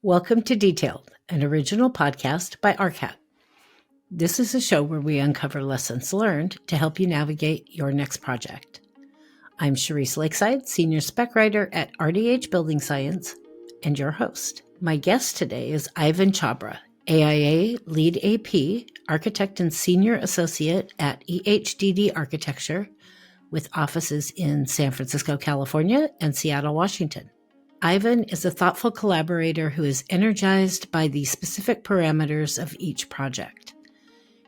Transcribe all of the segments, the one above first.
Welcome to Detailed, an original podcast by ARCAT. This is a show where we uncover lessons learned to help you navigate your next project. I'm Cherise Lakeside, Senior Spec Writer at RDH Building Science, and your host. My guest today is Ivan Chabra, AIA Lead AP, Architect and Senior Associate at EHDD Architecture, with offices in San Francisco, California, and Seattle, Washington. Ivan is a thoughtful collaborator who is energized by the specific parameters of each project.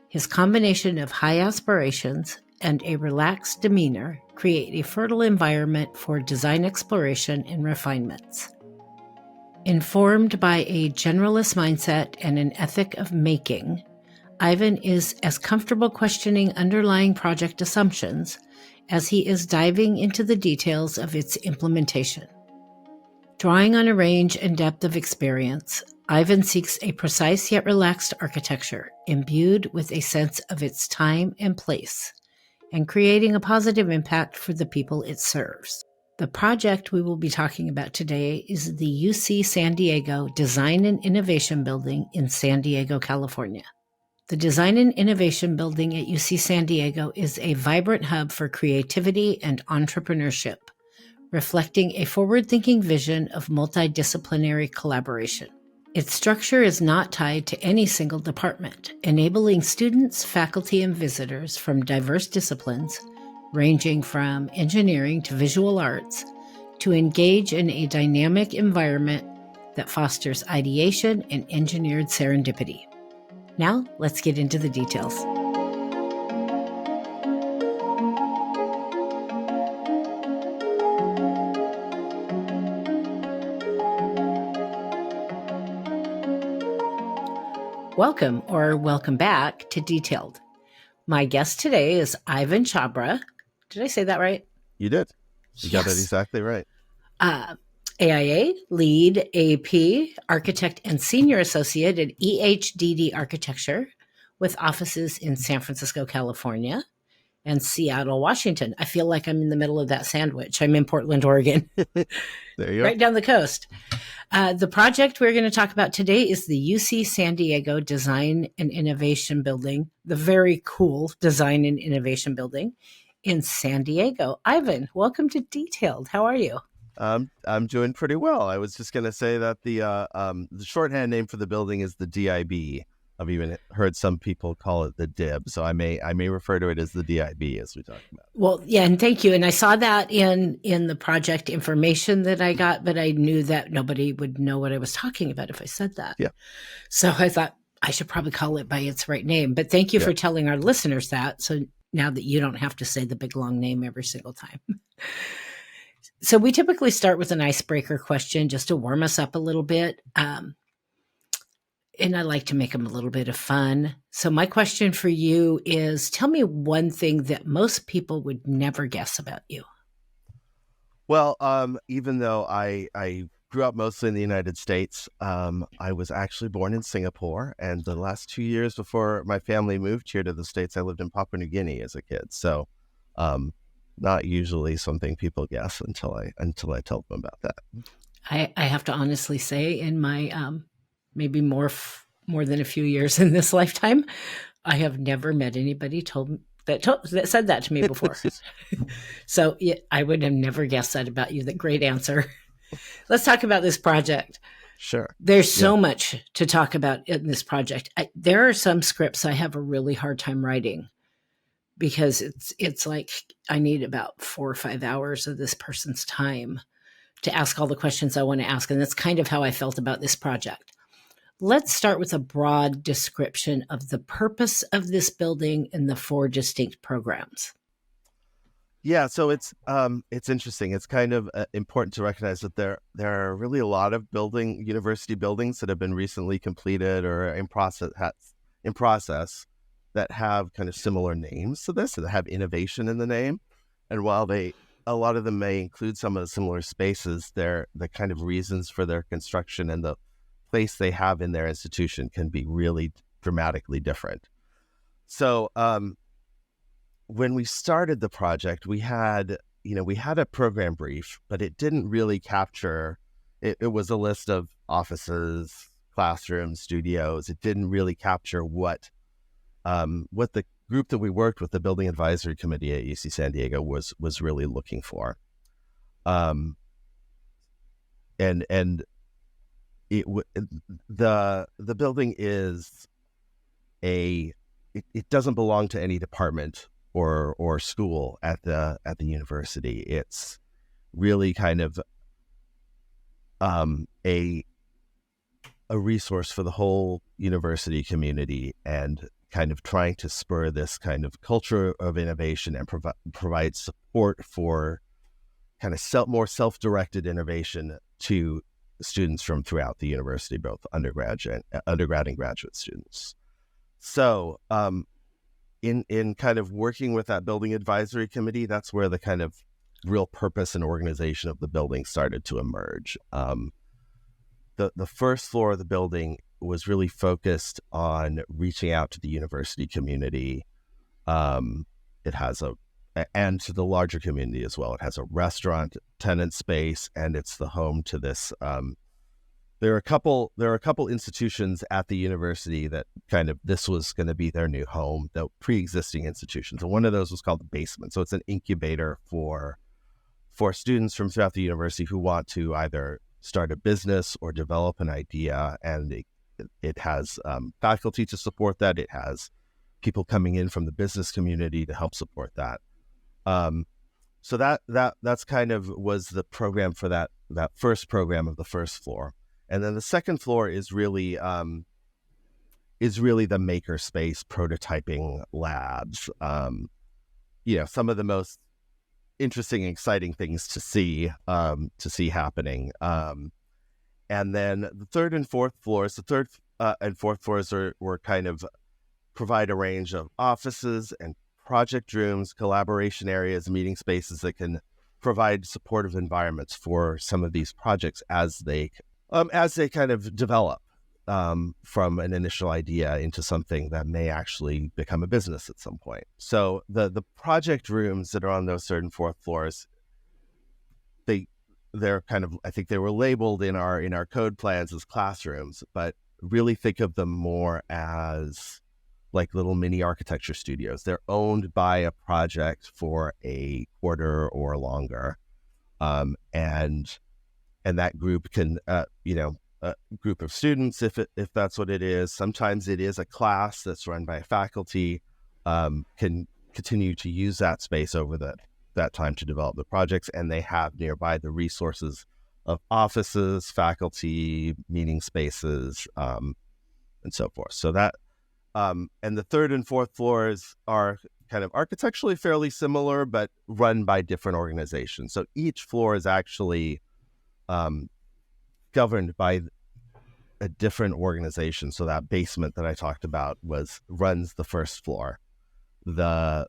His combination of high aspirations and a relaxed demeanor create a fertile environment for design exploration and refinements. Informed by a generalist mindset and an ethic of making, Ivan is as comfortable questioning underlying project assumptions as he is diving into the details of its implementation. Drawing on a range and depth of experience, Ivan seeks a precise yet relaxed architecture imbued with a sense of its time and place, and creating a positive impact for the people it serves. The project we will be talking about today is the UC San Diego Design and Innovation Building in San Diego, California. The Design and Innovation Building at UC San Diego is a vibrant hub for creativity and entrepreneurship, reflecting a forward-thinking vision of multidisciplinary collaboration. Its structure is not tied to any single department, enabling students, faculty, and visitors from diverse disciplines, ranging from engineering to visual arts, to engage in a dynamic environment that fosters ideation and engineered serendipity. Now, let's get into the details. Welcome or welcome back to Detailed. My guest today is Ivan Chabra. Did I say that right? You did. You got that exactly right. AIA, Lead AP, Architect and Senior Associate at EHDD Architecture, with offices in San Francisco, California, and Seattle, Washington. I feel like I'm in the middle of that sandwich. I'm in Portland, Oregon. There you go. Right down the coast. The project we're going to talk about today is the UC San Diego Design and Innovation Building, the very cool Design and Innovation Building in San Diego. Ivan, welcome to Detailed. How are you? I'm doing pretty well. I was just going to say that the shorthand name for the building is the DIB. I've even heard some people call it the DIB, so I may refer to it as the DIB as we talk about. Well, yeah, and thank you. And I saw that in the project information that I got, but I knew that nobody would know what I was talking about if I said that. Yeah. So I thought I should probably call it by its right name. But thank you for telling our listeners that. So now that you don't have to say the big long name every single time. So we typically start with an icebreaker question just to warm us up a little bit. And I like to make them a little bit of fun. So my question for you is, tell me one thing that most people would never guess about you. Well, even though I grew up mostly in the United States, I was actually born in Singapore. And the last 2 years before my family moved here to the States, I lived in Papua New Guinea as a kid. So not usually something people guess until I tell them about that. I have to honestly say, in my maybe more than a few years in this lifetime, I have never met anybody that said that to me before. So I would have never guessed that about you. That great answer. Let's talk about this project. Sure. There's so much to talk about in this project. There are some scripts I have a really hard time writing because it's like I need about 4 or 5 hours of this person's time to ask all the questions I want to ask. And that's kind of how I felt about this project. Let's start with a broad description of the purpose of this building and the 4 distinct programs. Yeah, so it's interesting. It's kind of important to recognize that there are really a lot of university buildings that have been recently completed or in process that have kind of similar names to this, that have innovation in the name. And while a lot of them may include some of the similar spaces, the kind of reasons for their construction and the place they have in their institution can be really dramatically different. So when we started the project, we had a program brief, but it didn't really capture, it was a list of offices, classrooms, studios. It didn't really capture what the group that we worked with, the Building Advisory Committee at UC San Diego, was really looking for. And the building is it doesn't belong to any department or school at the university. It's really kind of a resource for the whole university community, and kind of trying to spur this kind of culture of innovation and provide support for kind of more self-directed innovation to students from throughout the university, both undergrad and graduate students. So in kind of working with that building advisory committee, that's where the kind of real purpose and organization of the building started to emerge. The first floor of the building was really focused on reaching out to the university community. It has and to the larger community as well. It has a restaurant tenant space, and it's the home to this. There are a couple institutions at the university that kind of, this was going to be their new home, the pre-existing institutions. And one of those was called the Basement. So it's an incubator for students from throughout the university who want to either start a business or develop an idea. And it has faculty to support that. It has people coming in from the business community to help support that. So that's kind of was the program for that first program of the first floor. And then the second floor is really the maker space, prototyping labs. Some of the most interesting and exciting things to see happening. And then the third and fourth floors, were kind of provide a range of offices and project rooms, collaboration areas, meeting spaces that can provide supportive environments for some of these projects as they kind of develop from an initial idea into something that may actually become a business at some point. So the project rooms that are on those third and fourth floors, they're kind of, I think they were labeled in our code plans as classrooms, but really think of them more as like little mini architecture studios. They're owned by a project for a quarter or longer, and that group can, a group of students, if that's what it is. Sometimes it is a class that's run by faculty, can continue to use that space over that time to develop the projects, and they have nearby the resources of offices, faculty, meeting spaces, and so forth. So that, and the third and fourth floors are kind of architecturally fairly similar, but run by different organizations. So each floor is actually governed by a different organization. So that basement that I talked about runs the first floor. The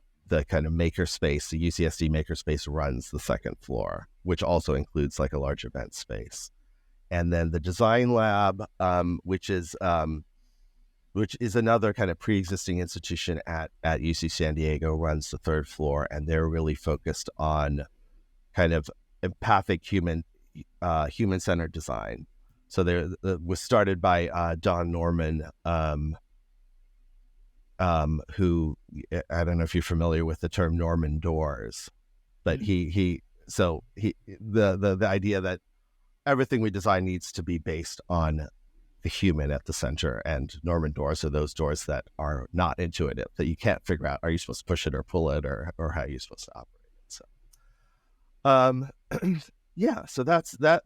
kind of makerspace, the UCSD makerspace, runs the second floor, which also includes like a large event space. And then the design lab, which is another kind of pre-existing institution at UC San Diego, runs the third floor, and they're really focused on kind of empathic human-centered design. So it was started by Don Norman, who, I don't know if you're familiar with the term Norman doors, but the idea that everything we design needs to be based on the human at the center, and Norman doors are those doors that are not intuitive, that you can't figure out, are you supposed to push it or pull it, or how are you supposed to operate it? So, yeah, so that's that,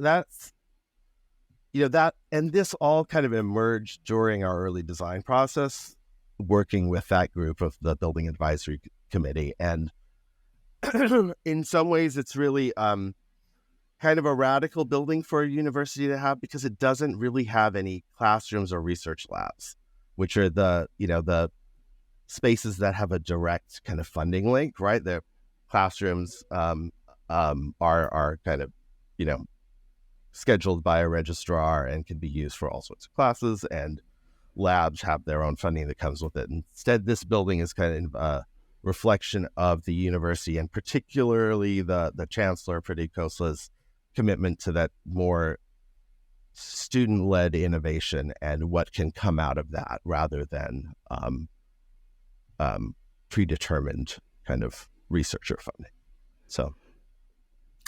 and this all kind of emerged during our early design process, working with that group of the Building Advisory Committee. And in some ways, it's really kind of a radical building for a university to have, because it doesn't really have any classrooms or research labs, which are the spaces that have a direct kind of funding link, right? The classrooms are kind of, scheduled by a registrar and can be used for all sorts of classes, and labs have their own funding that comes with it. Instead, this building is kind of a reflection of the university, and particularly the Chancellor, Pradeep Khosla's commitment to that more student-led innovation and what can come out of that rather than predetermined kind of researcher funding. So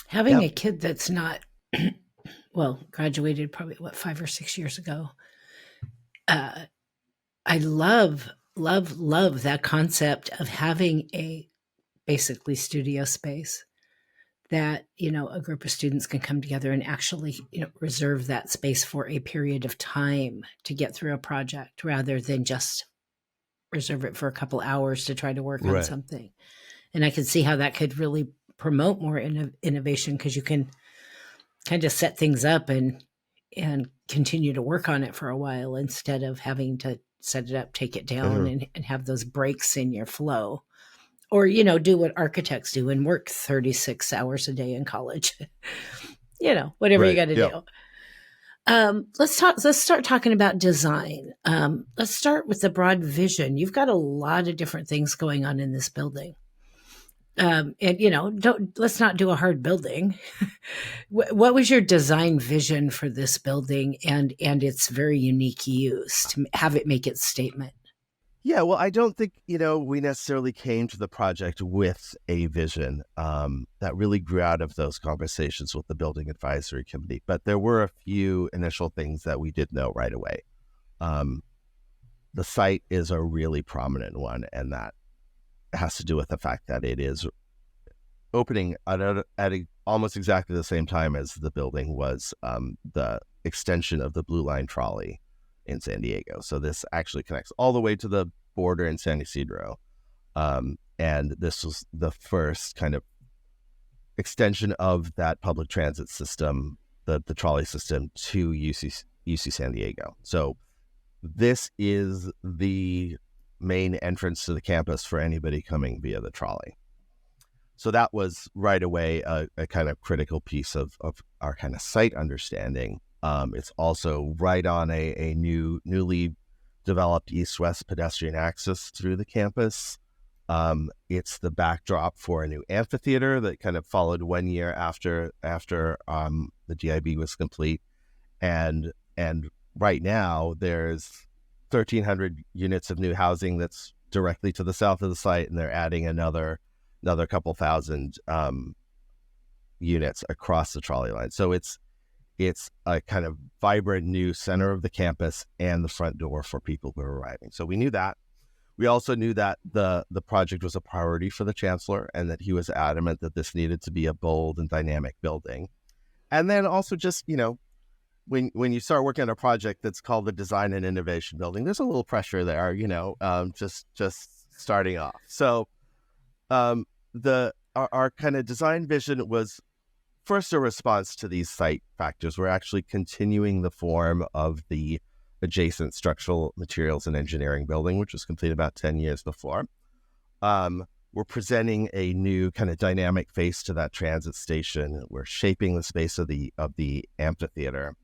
having a kid that's not, well, graduated probably 5 or 6 years ago. I love that concept of having a basically studio space that, a group of students can come together and actually, reserve that space for a period of time to get through a project rather than just reserve it for a couple hours to try to work on something. And I can see how that could really promote more innovation, because you can kind of set things up and continue to work on it for a while instead of having to set it up, take it down, and have those breaks in your flow. Or, do what architects do and work 36 hours a day in college. Whatever you got to do. Let's start talking about design. Let's start with the broad vision. You've got a lot of different things going on in this building. And let's not do a hard building. What was your design vision for this building and its very unique use to have it make its statement? Yeah, well, I don't think, we necessarily came to the project with a vision that really grew out of those conversations with the building advisory committee. But there were a few initial things that we did know right away. The site is a really prominent one, and that has to do with the fact that it is opening at almost exactly the same time as the building was the extension of the Blue Line trolley in San Diego. So this actually connects all the way to the border in San Ysidro. And this was the first kind of extension of that public transit system, the trolley system, to UC San Diego. So this is the main entrance to the campus for anybody coming via the trolley. So that was right away a kind of critical piece of our kind of site understanding. It's also right on a newly developed east-west pedestrian access through the campus. It's the backdrop for a new amphitheater that kind of followed 1 year after the GIB was complete. And right now there's 1,300 units of new housing that's directly to the south of the site, and they're adding another couple thousand units across the trolley line. So it's a kind of vibrant new center of the campus and the front door for people who are arriving. So we knew that. We also knew that the project was a priority for the chancellor, and that he was adamant that this needed to be a bold and dynamic building. And then also just, when you start working on a project that's called the Design and Innovation Building, there's a little pressure there, just starting off. So our kind of design vision was first a response to these site factors. We're actually continuing the form of the adjacent structural materials and engineering building, which was completed about 10 years before. We're presenting a new kind of dynamic face to that transit station. We're shaping the space of the amphitheater.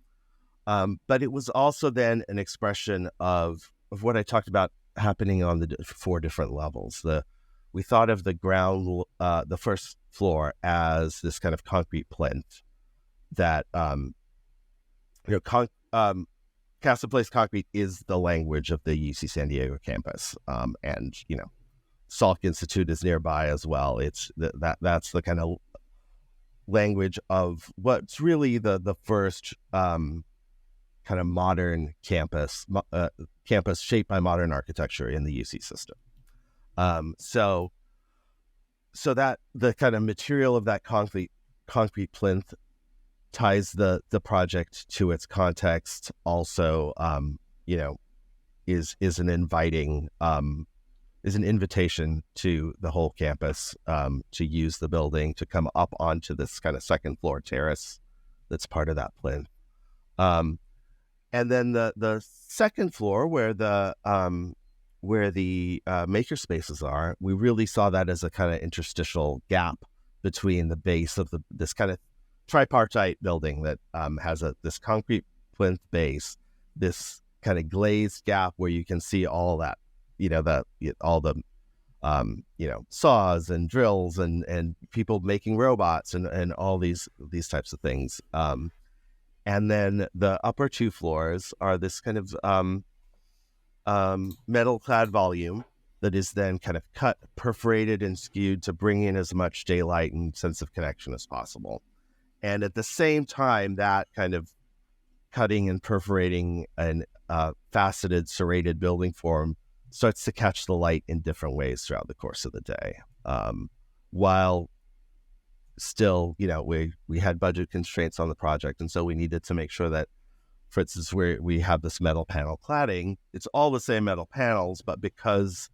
But it was also then an expression of what I talked about happening on the 4 different levels. We thought of the ground, the first floor, as this kind of concrete plinth that, Casa Place concrete is the language of the UC San Diego campus. And, Salk Institute is nearby as well. It's that's the kind of language of what's really the first kind of modern campus shaped by modern architecture in the UC system. So that the kind of material of that concrete plinth ties the project to its context. Also, is an invitation to the whole campus to use the building, to come up onto this kind of second floor terrace that's part of that plinth. And then the second floor where the maker spaces are, we really saw that as a kind of interstitial gap between the base of this kind of tripartite building that has this concrete plinth base, this kind of glazed gap where you can see all that, all the saws and drills and people making robots and all these types of things. And then the upper two floors are this kind of metal clad volume that is then kind of cut, perforated, and skewed to bring in as much daylight and sense of connection as possible. And at the same time, that kind of cutting and perforating and faceted, serrated building form starts to catch the light in different ways throughout the course of the day. While still, we had budget constraints on the project, and so we needed to make sure that, for instance, where we have this metal panel cladding, it's all the same metal panels, but because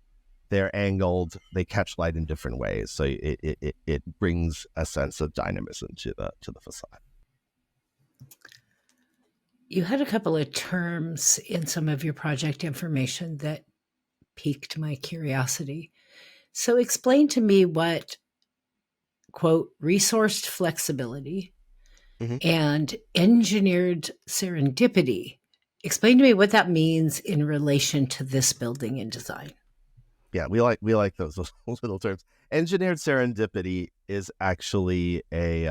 they're angled, they catch light in different ways. So it brings a sense of dynamism to the facade. You had a couple of terms in some of your project information that piqued my curiosity. So explain to me what, quote, resourced flexibility and engineered serendipity. Explain to me what that means in relation to this building and design. Yeah, we like those little terms. Engineered serendipity is actually a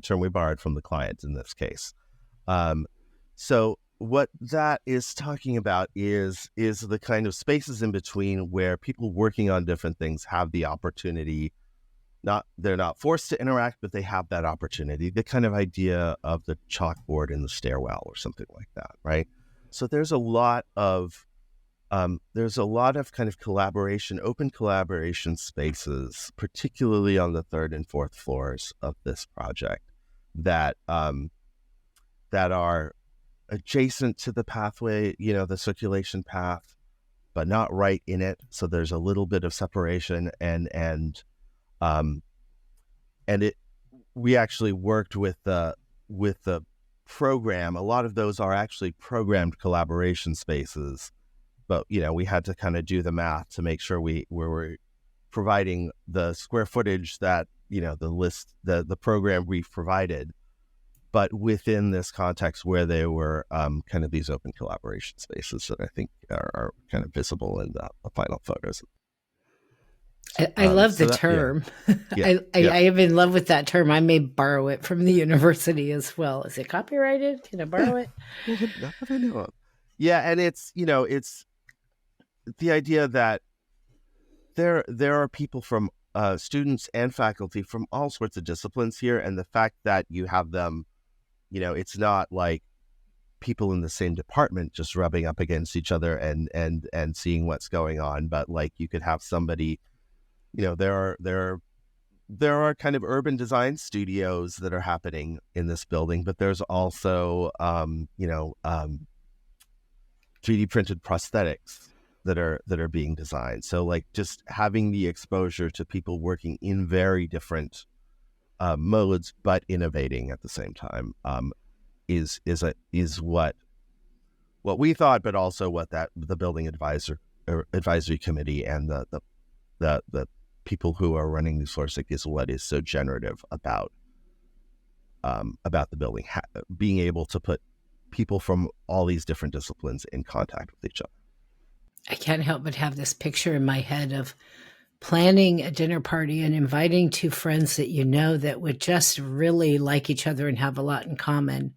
term we borrowed from the client in this case. So what that is talking about is the kind of spaces in between where people working on different things have the opportunity. They're not forced to interact, but they have that opportunity. The kind of idea of the chalkboard in the stairwell or something like that, right? So there's a lot of kind of collaboration, open collaboration spaces, particularly on the third and fourth floors of this project, that are adjacent to the pathway, the circulation path, but not right in it. So there's a little bit of separation, and we actually worked with the program. A lot of those are actually programmed collaboration spaces, but we had to kind of do the math to make sure we were providing the square footage that the program brief provided, but within this context where they were kind of these open collaboration spaces that I think are kind of visible in the final photos. I love the term. Yeah. I am in love with that term. I may borrow it from the university as well. Is it copyrighted? Can I borrow it? Not that I know of. Yeah, and it's the idea that there are people from students and faculty from all sorts of disciplines here, and the fact that you have them, it's not like people in the same department just rubbing up against each other and seeing what's going on, but like you could have somebody. There are kind of urban design studios that are happening in this building, but there's also 3D printed prosthetics that are being designed. So like just having the exposure to people working in very different modes, but innovating at the same time is what we thought, but also what the building advisory committee and the people who are running these floors is what is so generative about the building, being able to put people from all these different disciplines in contact with each other. I can't help but have this picture in my head of planning a dinner party and inviting two friends that that would just really like each other and have a lot in common,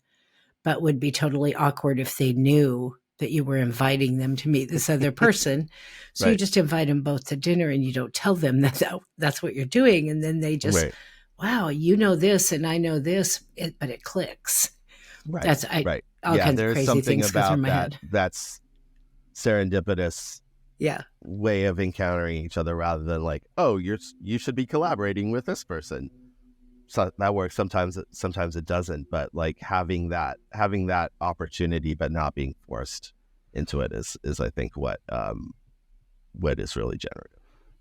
but would be totally awkward if they knew that you were inviting them to meet this other person. So right. You just invite them both to dinner and you don't tell them that's what you're doing. And then they just, right. Wow, you know this and I know this, but it clicks. Right. Right. All kinds of crazy things go through my head. That's serendipitous way of encountering each other rather than like, oh, you should be collaborating with this person. So that works. Sometimes it doesn't, but like having that opportunity, but not being forced into it is I think what is really generative.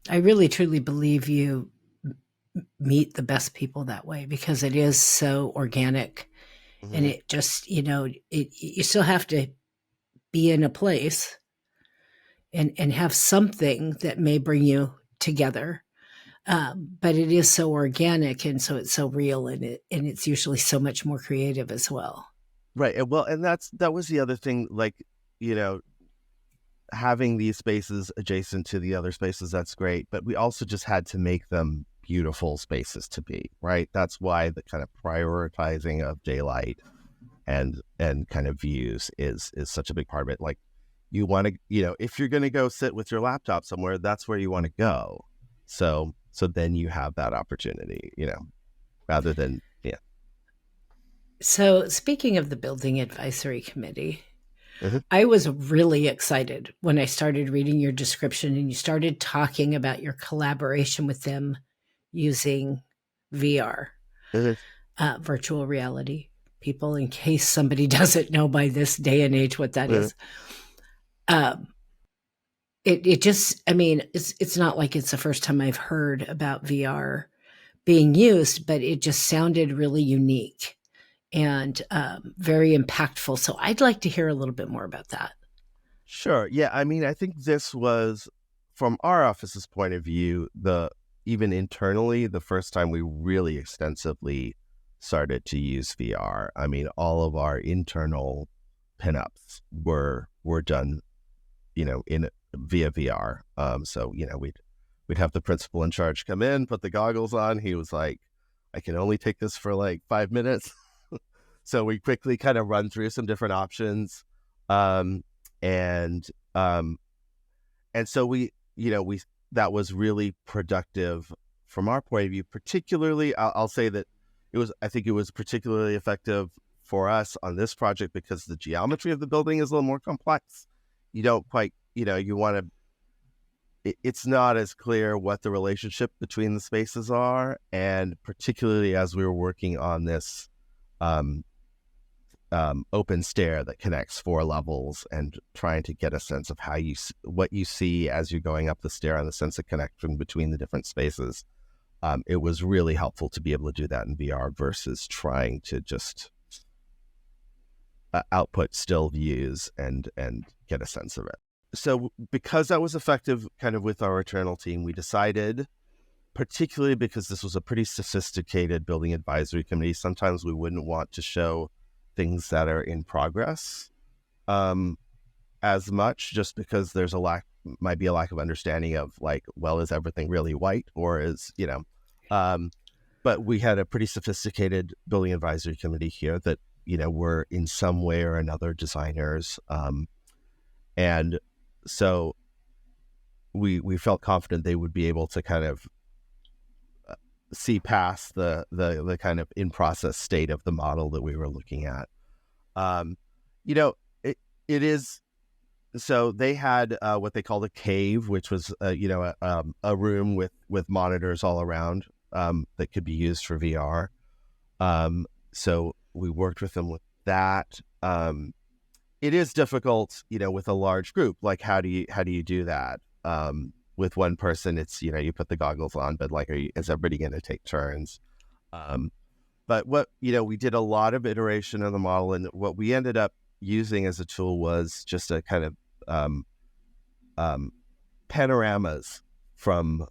I really truly believe you meet the best people that way because it is so organic, and it just you still have to be in a place and have something that may bring you together. But it is so organic, and so it's so real, and it's usually so much more creative as well. Right. Well, and that was the other thing, like, having these spaces adjacent to the other spaces, that's great. But we also just had to make them beautiful spaces to be, right? That's why the kind of prioritizing of daylight and kind of views is such a big part of it. Like, you want to, if you're going to go sit with your laptop somewhere, that's where you want to go. So then you have that opportunity, rather than, yeah. So, speaking of the Building Advisory Committee, Mhm. I was really excited when I started reading your description and you started talking about your collaboration with them using VR, Mhm. virtual reality. People, in case somebody doesn't know by this day and age what that Mhm. is. Um, it just, I mean, it's not like it's the first time I've heard about VR being used, but it just sounded really unique and very impactful. So I'd like to hear a little bit more about that. Sure. Yeah. I mean, I think this was, from our office's point of view, even internally, the first time we really extensively started to use VR. I mean, all of our internal pinups were done, in via VR. So we'd have the principal in charge come in, put the goggles on. He was like, "I can only take this for like 5 minutes." So we quickly kind of run through some different options. Um, and um, and so we that was really productive from our point of view. Particularly, I'll say that I think it was particularly effective for us on this project because the geometry of the building is a little more complex. You don't quite, you want to. It's not as clear what the relationship between the spaces are, and particularly as we were working on this um, open stair that connects 4 levels and trying to get a sense of what you see as you're going up the stair and the sense of connection between the different spaces. It was really helpful to be able to do that in VR versus trying to just output still views and get a sense of it. So because that was effective kind of with our internal team, we decided, particularly because this was a pretty sophisticated building advisory committee, sometimes we wouldn't want to show things that are in progress as much, just because there's might be a lack of understanding of like, well, is everything really white, or is, but we had a pretty sophisticated building advisory committee here that, were in some way or another designers. And so we felt confident they would be able to kind of see past the kind of in process state of the model that we were looking at. It is, so they had what they called a cave, which was a room with monitors all around that could be used for VR. So we worked with them with that. It is difficult, with a large group. Like, how do you do that? With one person, it's, you put the goggles on, but like, is everybody going to take turns? But we did a lot of iteration of the model, and what we ended up using as a tool was just a kind of panoramas from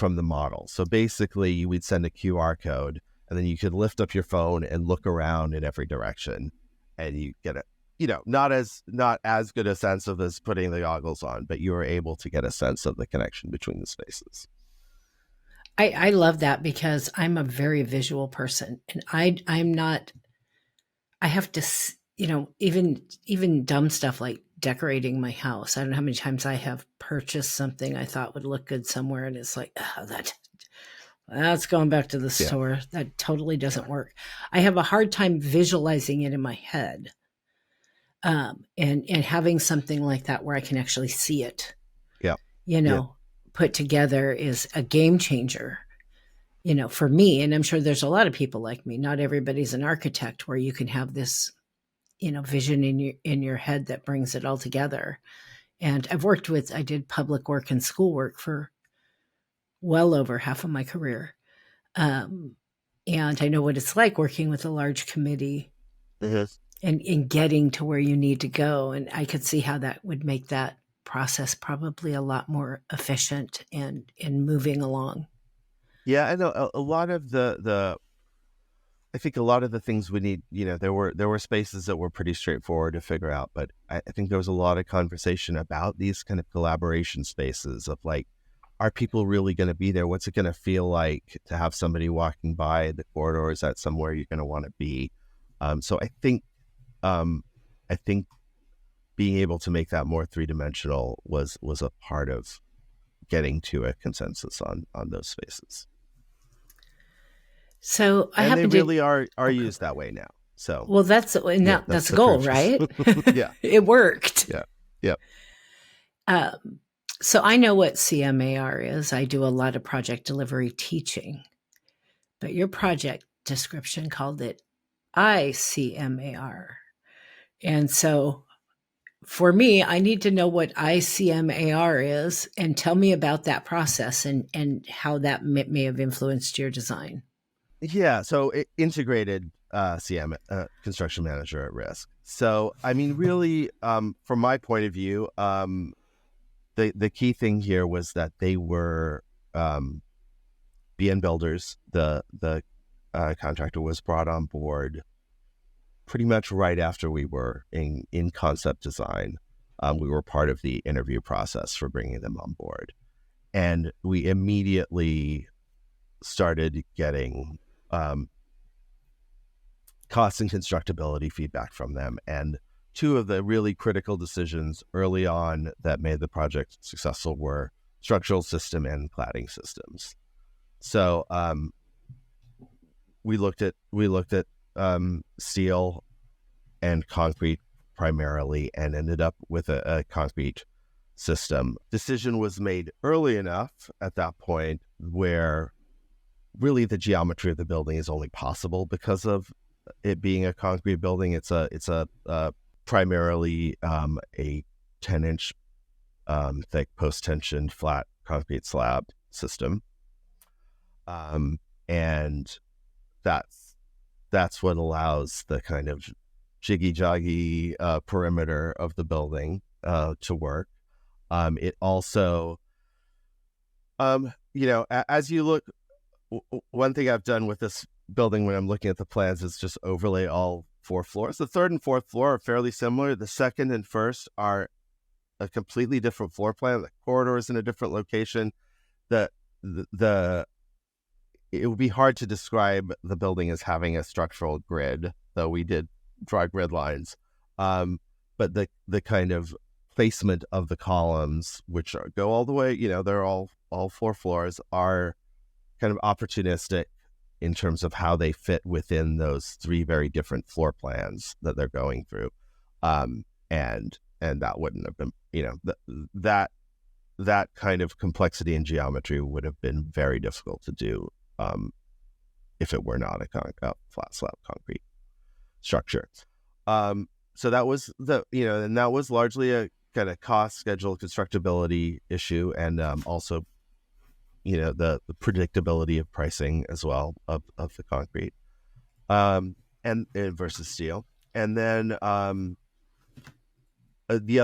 the model. So basically, we'd send a QR code, and then you could lift up your phone and look around in every direction, and you get it. Not as good a sense of as putting the goggles on, but you were able to get a sense of the connection between the spaces. I love that because I'm a very visual person, and I'm not. I have to, even dumb stuff like decorating my house. I don't know how many times I have purchased something I thought would look good somewhere, and it's like, oh, that's going back to the store. That totally doesn't work. I have a hard time visualizing it in my head, and having something like that where I can actually see it, Yeah. put together is a game changer. For me, and I'm sure there's a lot of people like me. Not everybody's an architect where you can have this, vision in your head that brings it all together. And I did public work and school work for well over half of my career. And I know what it's like working with a large committee and getting to where you need to go. And I could see how that would make that process probably a lot more efficient and moving along. Yeah, I know a lot of I think a lot of the things we need, there were spaces that were pretty straightforward to figure out, but I think there was a lot of conversation about these kind of collaboration spaces of like, are people really going to be there? What's it going to feel like to have somebody walking by the corridor? Is that somewhere you're going to want to be? So I think being able to make that more three-dimensional was a part of getting to a consensus on those spaces. So I And they happen to, really are okay. used that way now. So Well, that's that's the the goal, purchase. right? Yeah. It worked. Yeah. Yeah. So I know what CMAR is. I do a lot of project delivery teaching, but your project description called it ICMAR. And so for me, I need to know what ICMAR is and tell me about that process and how that may have influenced your design. Yeah. So integrated CM, construction manager at risk. So, I mean, really, from my point of view, the key thing here was that they were BN Builders. The contractor was brought on board pretty much right after we were in concept design. We were part of the interview process for bringing them on board, and we immediately started getting cost and constructability feedback from them. And two of the really critical decisions early on that made the project successful were structural system and cladding systems. So we looked at steel and concrete primarily, and ended up with a concrete system. Decision was made early enough at that point where really the geometry of the building is only possible because of it being a concrete building. It's a primarily a 10-inch thick post-tensioned flat concrete slab system, and that's what allows the kind of jiggy-joggy perimeter of the building to work. It also, as you look, one thing I've done with this building when I'm looking at the plans is just overlay all 4 floors. The third and fourth floor are fairly similar. The second and first are a completely different floor plan. The corridor is in a different location. It would be hard to describe the building as having a structural grid, though we did draw grid lines. But the kind of placement of the columns, which go all the way, they're all 4 floors, are kind of opportunistic in terms of how they fit within those 3 very different floor plans that they're going through. And that wouldn't have been, that kind of complexity in geometry would have been very difficult to do if it were not a flat slab concrete structure. So that was and that was largely a kind of cost, schedule, constructability issue, and also the predictability of pricing as well of the concrete, and versus steel. And then the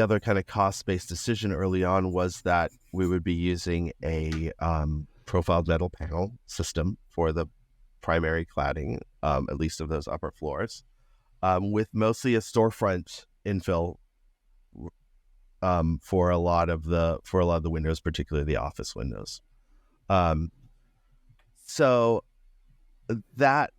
other kind of cost-based decision early on was that we would be using a profiled metal panel system for the primary cladding, at least of those upper floors, with mostly a storefront infill for a lot of the windows, particularly the office windows. So that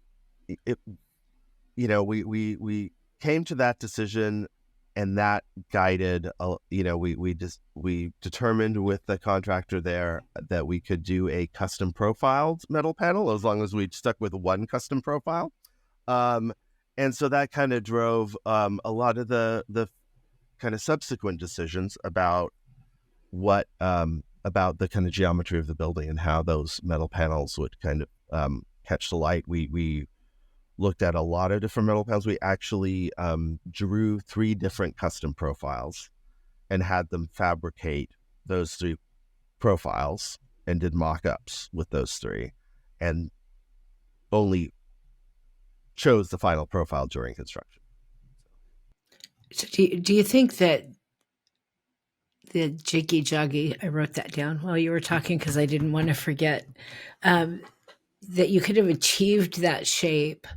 we came to that decision, and that guided. We determined with the contractor there that we could do a custom profiled metal panel as long as we stuck with one custom profile. And so that kind of drove a lot of the kind of subsequent decisions about what about the kind of geometry of the building and how those metal panels would kind of catch the light. We looked at a lot of different metal panels. We actually drew 3 different custom profiles and had them fabricate those 3 profiles and did mock-ups with those 3, and only chose the final profile during construction. So do you think that the jiggy joggy, I wrote that down while you were talking because I didn't want to forget, that you could have achieved that shape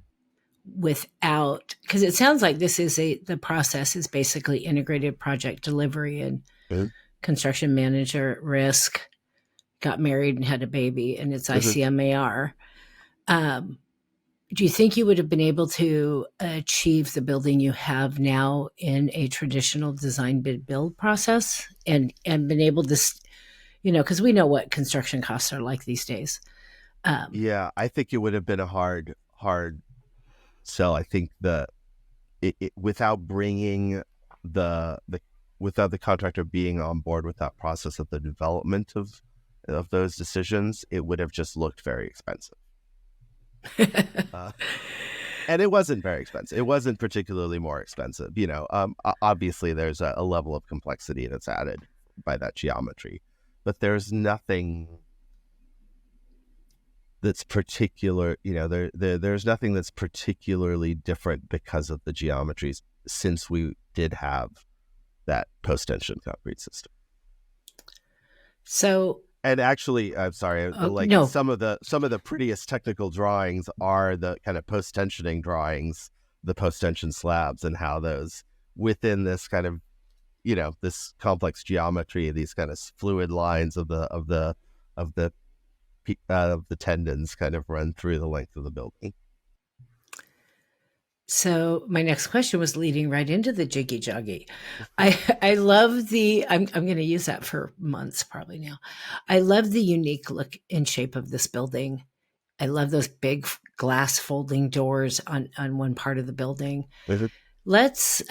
without, because it sounds like the process is basically integrated project delivery and construction manager at risk, got married and had a baby, and it's ICMAR. do you think you would have been able to achieve the building you have now in a traditional design bid build process, and been able to, because we know what construction costs are like these days? Yeah, I think it would have been a hard sell. I think without bringing the without the contractor being on board with that process of the development of those decisions, it would have just looked very expensive. And it wasn't very expensive. It wasn't particularly more expensive. Obviously there's a level of complexity that's added by that geometry, but there's nothing that's particular. There's nothing that's particularly different because of the geometries, since we did have that post-tension concrete system. So, and actually, I'm sorry, no. some of the prettiest technical drawings are the kind of post-tensioning drawings, the post-tension slabs, and how those within this kind of, this complex geometry, these kind of fluid lines of the tendons kind of run through the length of the building. So my next question was leading right into the jiggy joggy. I love I'm going to use that for months probably now. I love the unique look and shape of this building. I love those big glass folding doors on one part of the building. Mm-hmm. Let's,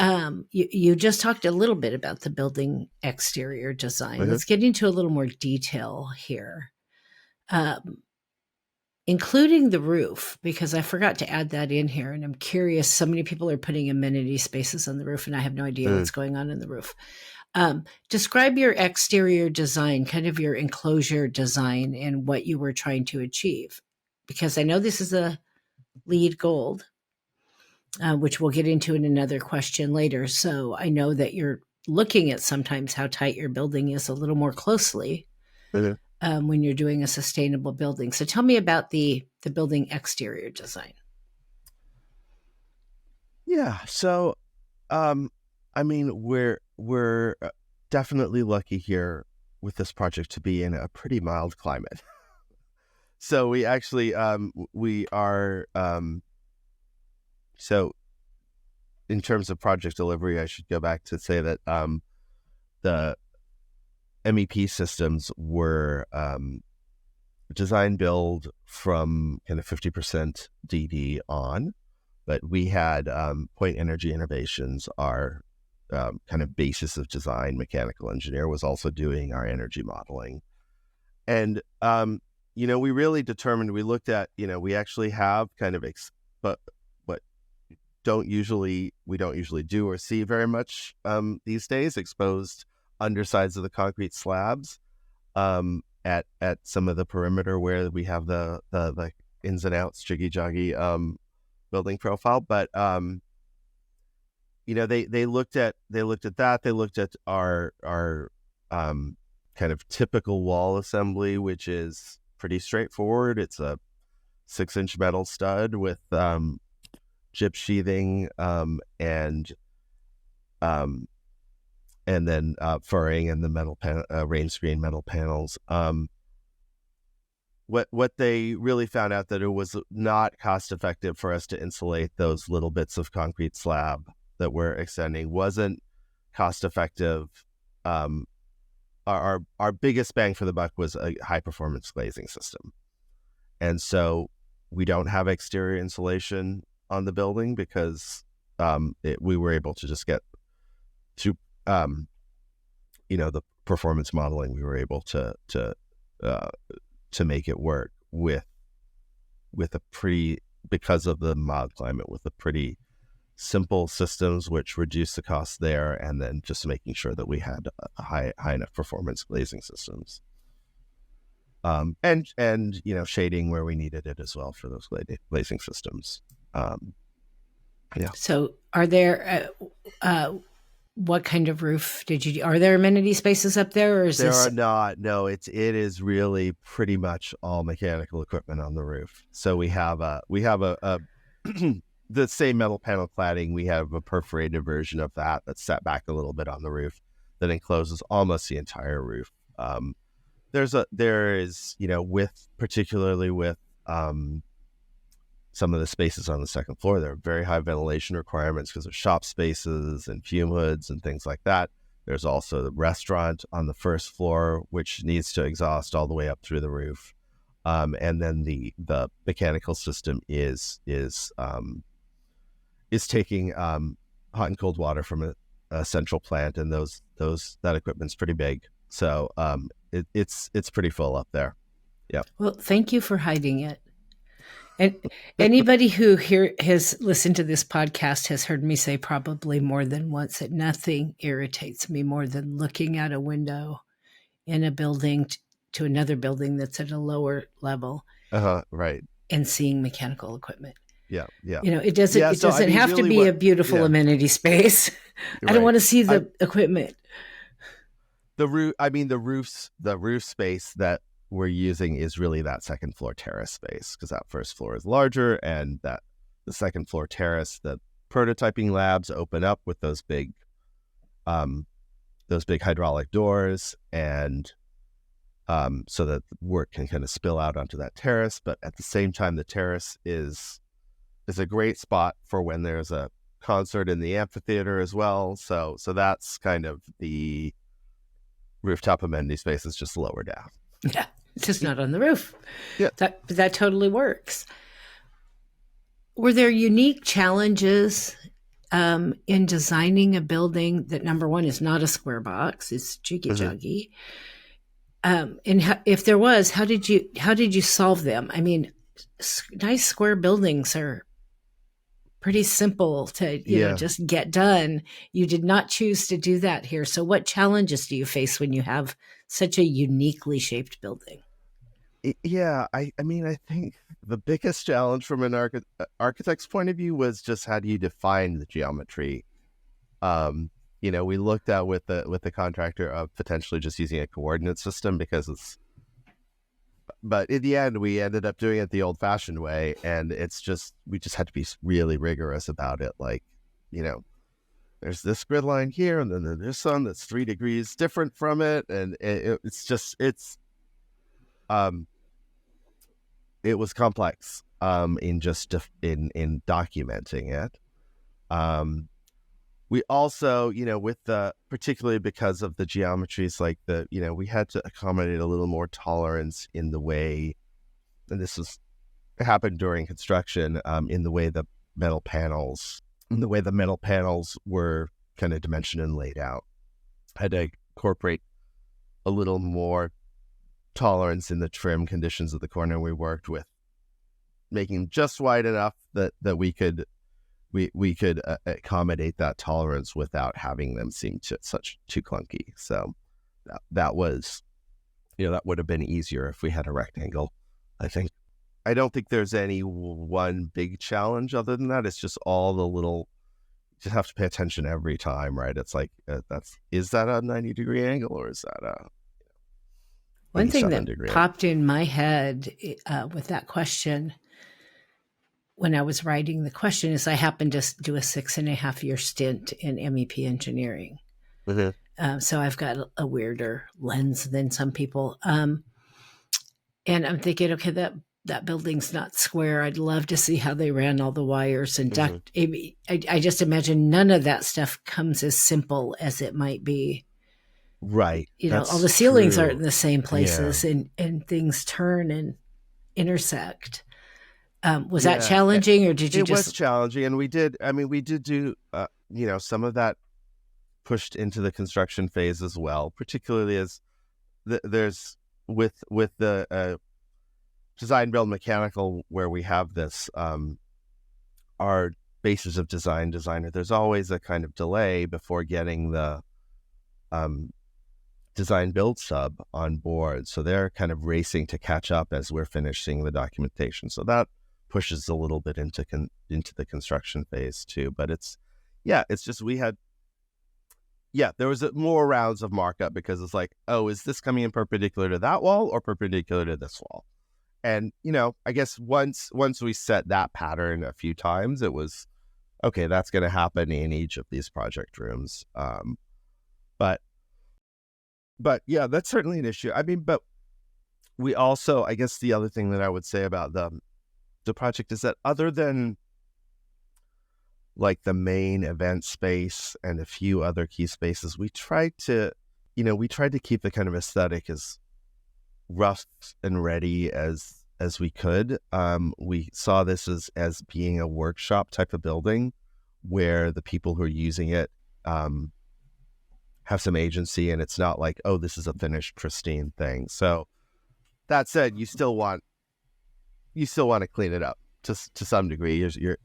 you just talked a little bit about the building exterior design. Mm-hmm. Let's get into a little more detail here. Including the roof, because I forgot to add that in here. And I'm curious, so many people are putting amenity spaces on the roof, and I have no idea what's going on in the roof. Describe your exterior design, kind of your enclosure design, and what you were trying to achieve. Because I know this is a LEED Gold, which we'll get into in another question later. So I know that you're looking at sometimes how tight your building is a little more closely. Mm-hmm. When you're doing a sustainable building. So tell me about the building exterior design. Yeah. So, we're definitely lucky here with this project to be in a pretty mild climate. So we actually, we are, so in terms of project delivery, I should go back to say that the MEP systems were design build from kind of 50% DD on, but we had Point Energy Innovations, our kind of basis of design mechanical engineer, was also doing our energy modeling. And, we really determined, we looked at, we actually have kind of, but what we don't usually do or see very much these days, exposed undersides of the concrete slabs at some of the perimeter where we have the ins and outs jiggy joggy building profile. But they looked at that. They looked at our kind of typical wall assembly, which is pretty straightforward. It's a 6-inch metal stud with gyp sheathing and then furring and the metal rain screen metal panels. What they really found out that it was not cost effective for us to insulate those little bits of concrete slab that we're extending. Wasn't cost effective. Our biggest bang for the buck was a high performance glazing system, and so we don't have exterior insulation on the building because we were able to just get to the performance modeling. We were able to make it work with a pretty, because of the mild climate, with a pretty simple systems, which reduced the cost there, and then just making sure that we had a high enough performance glazing systems, and shading where we needed it as well for those glazing systems. So are there what kind of roof are there amenity spaces up there, or is there are not? No, it is really pretty much all mechanical equipment on the roof. So we have a the same metal panel cladding. We have a perforated version of that that's set back a little bit on the roof that encloses almost the entire roof. There is particularly with some of the spaces on the second floor, there are very high ventilation requirements because of shop spaces and fume hoods and things like that. There's also the restaurant on the first floor, which needs to exhaust all the way up through the roof. And then the mechanical system is taking hot and cold water from a central plant, and that equipment's pretty big. So it's pretty full up there. Yeah. Well, thank you for hiding it. And anybody who has listened to this podcast has heard me say probably more than once that nothing irritates me more than looking out a window in a building to another building that's at a lower level. Right. And seeing mechanical equipment. Yeah. It doesn't have to be a beautiful amenity space. I don't want to see the equipment. The roof space that we're using is really that second floor terrace space, because that first floor is larger, and that the second floor terrace, the prototyping labs open up with those big hydraulic doors, and so that work can kind of spill out onto that terrace. But at the same time, the terrace is a great spot for when there's a concert in the amphitheater as well. So that's kind of the rooftop amenity space is just lower down. Yeah, it's just not on the roof. Yeah, that totally works. Were there unique challenges in designing a building that, number one, is not a square box, it's jiggy-juggy? And if there was, how did you solve them? I mean, nice square buildings are pretty simple to just get done. You did not choose to do that here. So what challenges do you face when you have such a uniquely shaped building? Yeah, I mean, I think the biggest challenge from an architect's point of view was just how do you define the geometry? We looked at with the contractor of potentially just using a coordinate system but in the end, we ended up doing it the old-fashioned way, and we just had to be really rigorous about it. Like, there's this grid line here, and then there's one that's 3 degrees different from it, and it was complex in documenting it. We also, particularly because of the geometries, like we had to accommodate a little more tolerance in the way, and it happened during construction, in the way the metal panels were kind of dimensioned and laid out. I had to incorporate a little more tolerance in the trim conditions of the corner we worked with, making just wide enough that we could accommodate that tolerance without having them seem too clunky. So that was, that would have been easier if we had a rectangle, I think. I don't think there's any one big challenge other than that. It's just all the little, you just have to pay attention every time, right? It's like, is that a 90-degree angle, or is that a one thing that degree? Popped in my head with that question when I was writing the question is I happened to do a 6.5-year stint in MEP engineering. Mm-hmm. So I've got a weirder lens than some people. And I'm thinking, okay, that building's not square. I'd love to see how they ran all the wires and duct. Mm-hmm. I just imagine none of that stuff comes as simple as it might be. Right. All the ceilings aren't in the same places, and things turn and intersect. Was that challenging, or did you just... It was challenging, and we did do, some of that pushed into the construction phase as well, particularly as there's with the design build mechanical, where we have this, our basis of designer, there's always a kind of delay before getting the design build sub on board. So they're kind of racing to catch up as we're finishing the documentation. So that pushes a little bit into the construction phase too. But it's just there was more rounds of markup, because it's like, oh, is this coming in perpendicular to that wall or perpendicular to this wall? And I guess once we set that pattern a few times, it was okay, that's going to happen in each of these project rooms. But yeah, that's certainly an issue. I mean, but we also, I guess the other thing that I would say about the project is that other than like the main event space and a few other key spaces, we tried to keep the kind of aesthetic as rough and ready as we could. We saw this as being a workshop type of building where the people who are using it have some agency, and it's not like, oh, this is a finished, pristine thing. So that said, you still want to clean it up to some degree. You're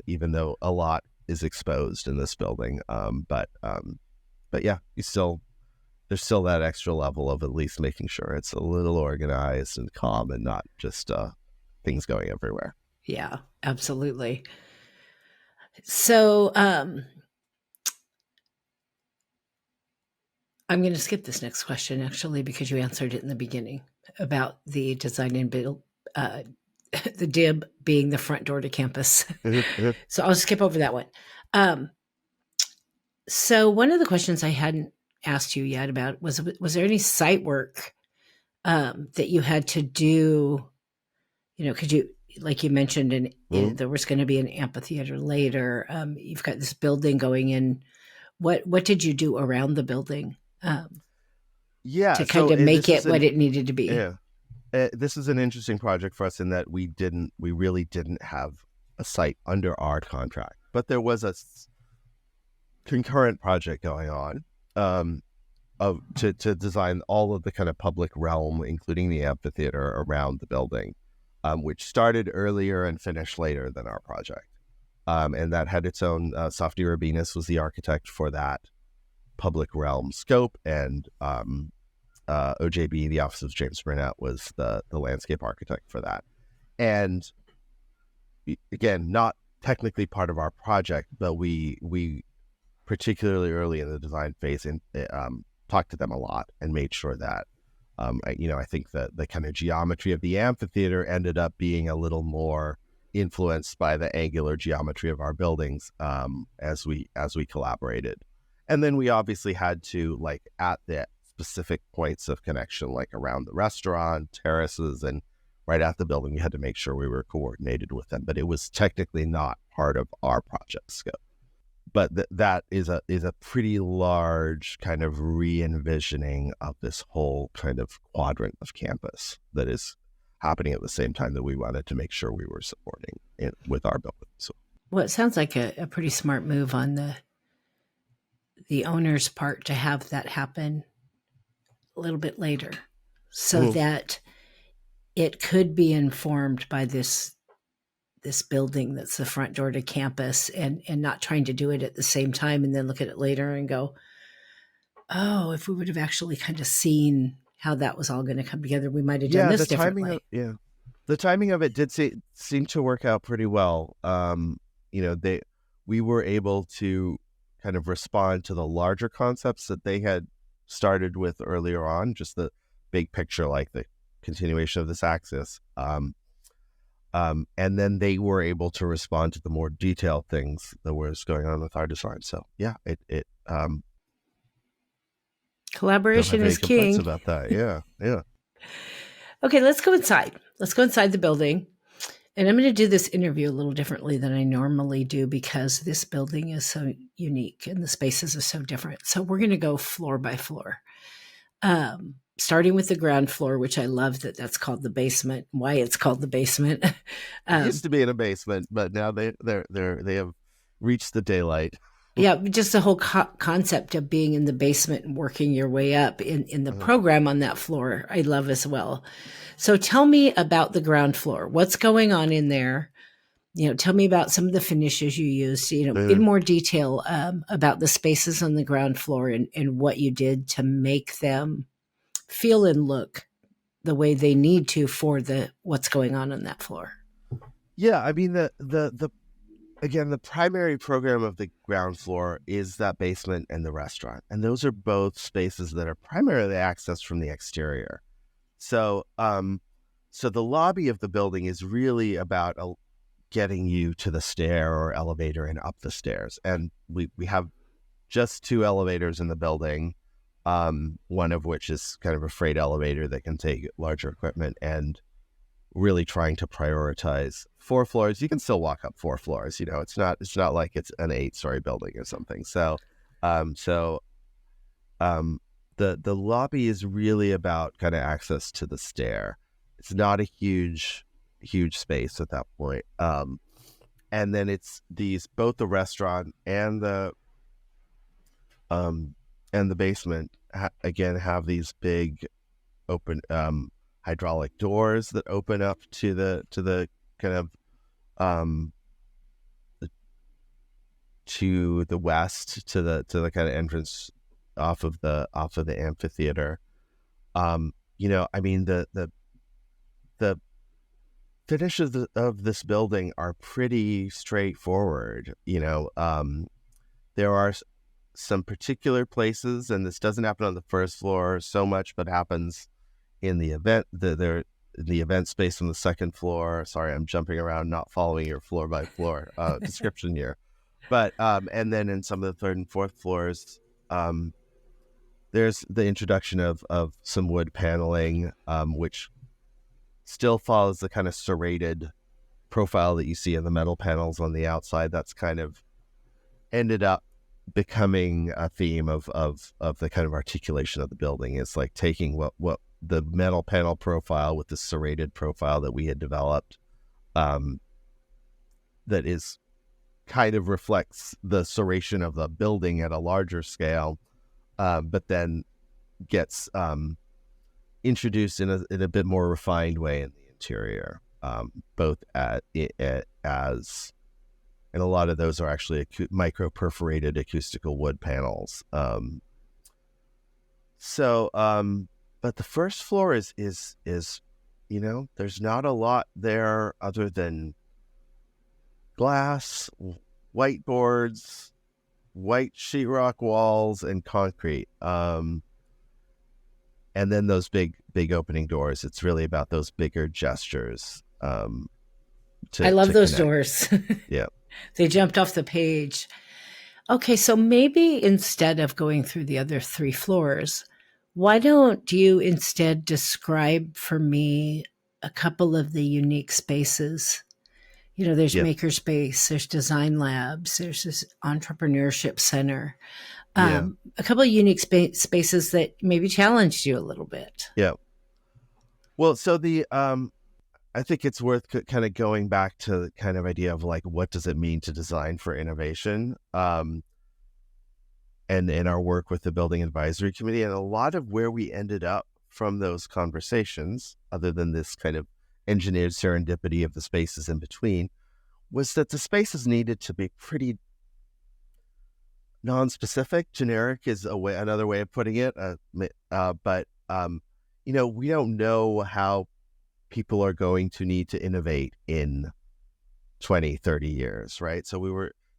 even though a lot is exposed in this building, but yeah, there's still that extra level of at least making sure it's a little organized and calm and not just things going everywhere. Yeah, absolutely. So I'm going to skip this next question, actually, because you answered it in the beginning about the design and build, the DIB being the front door to campus. So I'll skip over that one. So one of the questions I hadn't asked you yet about was there any site work that you had to do? Could you, like you mentioned, there was going to be an amphitheater later. You've got this building going in. What did you do around the building? To kind of make it what it needed to be. Yeah. This is an interesting project for us in that we really didn't have a site under our contract, but there was a concurrent project going on to design all of the kind of public realm, including the amphitheater around the building, which started earlier and finished later than our project. And that had its own, Softy Rabinus was the architect for that public realm scope, and OJB, the Office of James Burnett, was the landscape architect for that. And again, not technically part of our project, but we particularly early in the design phase talked to them a lot and made sure that I think that the kind of geometry of the amphitheater ended up being a little more influenced by the angular geometry of our buildings as we collaborated. And then we obviously had to, like, at the specific points of connection, like around the restaurant, terraces, and right at the building, we had to make sure we were coordinated with them. But it was technically not part of our project scope. But that is a pretty large kind of re-envisioning of this whole kind of quadrant of campus that is happening at the same time that we wanted to make sure we were supporting it with our building. So, well, it sounds like a pretty smart move on the owner's part to have that happen a little bit later, so that it could be informed by this building that's the front door to campus, and not trying to do it at the same time and then look at it later and go, oh, if we would have actually kind of seen how that was all going to come together, we might have done this differently. The timing of it did seem to work out pretty well. We were able to kind of respond to the larger concepts that they had started with earlier on, just the big picture, like the continuation of this axis. And then they were able to respond to the more detailed things that was going on with our design. So yeah, it collaboration is king. About that, yeah. Okay, let's go inside. Let's go inside the building. And I'm going to do this interview a little differently than I normally do because this building is so unique and the spaces are so different. So we're going to go floor by floor, starting with the ground floor, which I love that that's called the basement. Why it's called the basement? It used to be in a basement, but now they have reached the daylight. Yeah, just the whole concept of being in the basement and working your way up in the program on that floor, I love as well. So tell me about the ground floor. What's going on in there? Tell me about some of the finishes you used, in more detail about the spaces on the ground floor and what you did to make them feel and look the way they need to for what's going on that floor. Yeah, I mean, again, the primary program of the ground floor is that basement and the restaurant. And those are both spaces that are primarily accessed from the exterior. So the lobby of the building is really about getting you to the stair or elevator and up the stairs. And we have just 2 elevators in the building, one of which is kind of a freight elevator that can take larger equipment. And really trying to prioritize 4 floors. You can still walk up 4 floors. It's not like it's an 8-story building or something. So, um, so um, the lobby is really about kind of access to the stair. It's not a huge space at that point. And then it's both the restaurant and the basement again have these big open hydraulic doors that open up to the kind of to the west, to the kind of entrance off of the amphitheater. I mean, the finishes of this building are pretty straightforward. There are some particular places, and this doesn't happen on the first floor so much, but happens in the event space on the second floor. Sorry, I'm jumping around, not following your floor by floor description here. But and then in some of the third and fourth floors, there's the introduction of some wood paneling, which still follows the kind of serrated profile that you see in the metal panels on the outside. That's kind of ended up becoming a theme of the kind of articulation of the building. It's like taking what the metal panel profile with the serrated profile that we had developed, that is kind of reflects the serration of the building at a larger scale, but then gets introduced in a bit more refined way in the interior, both as and a lot of those are actually micro perforated acoustical wood panels. But the first floor is there's not a lot there other than glass, whiteboards, white sheetrock walls, and concrete. And then those big opening doors. It's really about those bigger gestures. I love those doors. Yeah. They jumped off the page. Okay, so maybe instead of going through the other 3 floors, why don't you instead describe for me a couple of the unique spaces? There's Makerspace, there's Design Labs, there's this Entrepreneurship Center. A couple of unique spaces that maybe challenged you a little bit. Yeah. Well, so I think it's worth kind of going back to the kind of idea of like, what does it mean to design for innovation? And in our work with the Building Advisory Committee, and a lot of where we ended up from those conversations, other than this kind of engineered serendipity of the spaces in between, was that the spaces needed to be pretty non-specific. Generic is another way of putting it. But we don't know how people are going to need to innovate in 20, 30 years, right? So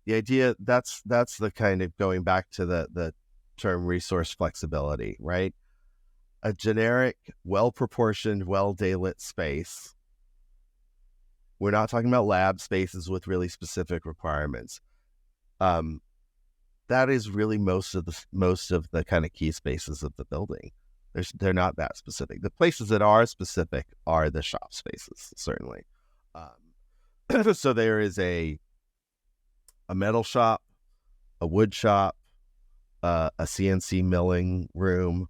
the idea, that's the kind of going back to the term resource flexibility, right? A generic, well-proportioned, well-daylit space. We're not talking about lab spaces with really specific requirements. That is really most of the kind of key spaces of the building. They're not that specific. The places that are specific are the shop spaces, certainly. So there is a metal shop, a wood shop, a CNC milling room,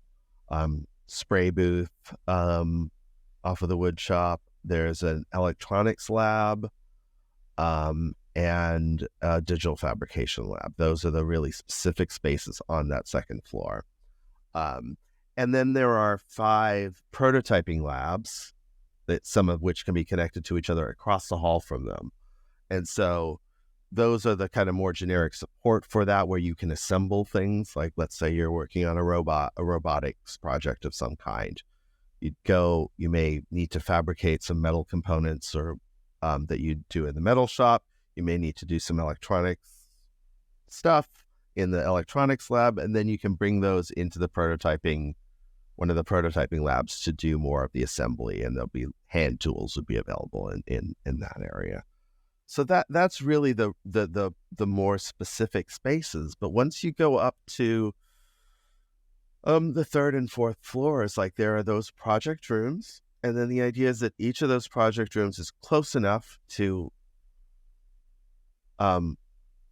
spray booth off of the wood shop. There's an electronics lab, and a digital fabrication lab. Those are the really specific spaces on that second floor. And then there are 5 prototyping labs, that some of which can be connected to each other across the hall from them. And so those are the kind of more generic support for that, where you can assemble things. Like, let's say you're working on a robotics project of some kind. You may need to fabricate some metal components or that you do in the metal shop. You may need to do some electronics stuff in the electronics lab, and then you can bring those into one of the prototyping labs to do more of the assembly, and there'll be hand tools would be available in that area. So that's really the more specific spaces. But once you go up to the third and fourth floors, like, there are those project rooms, And then the idea is that each of those project rooms is close enough to a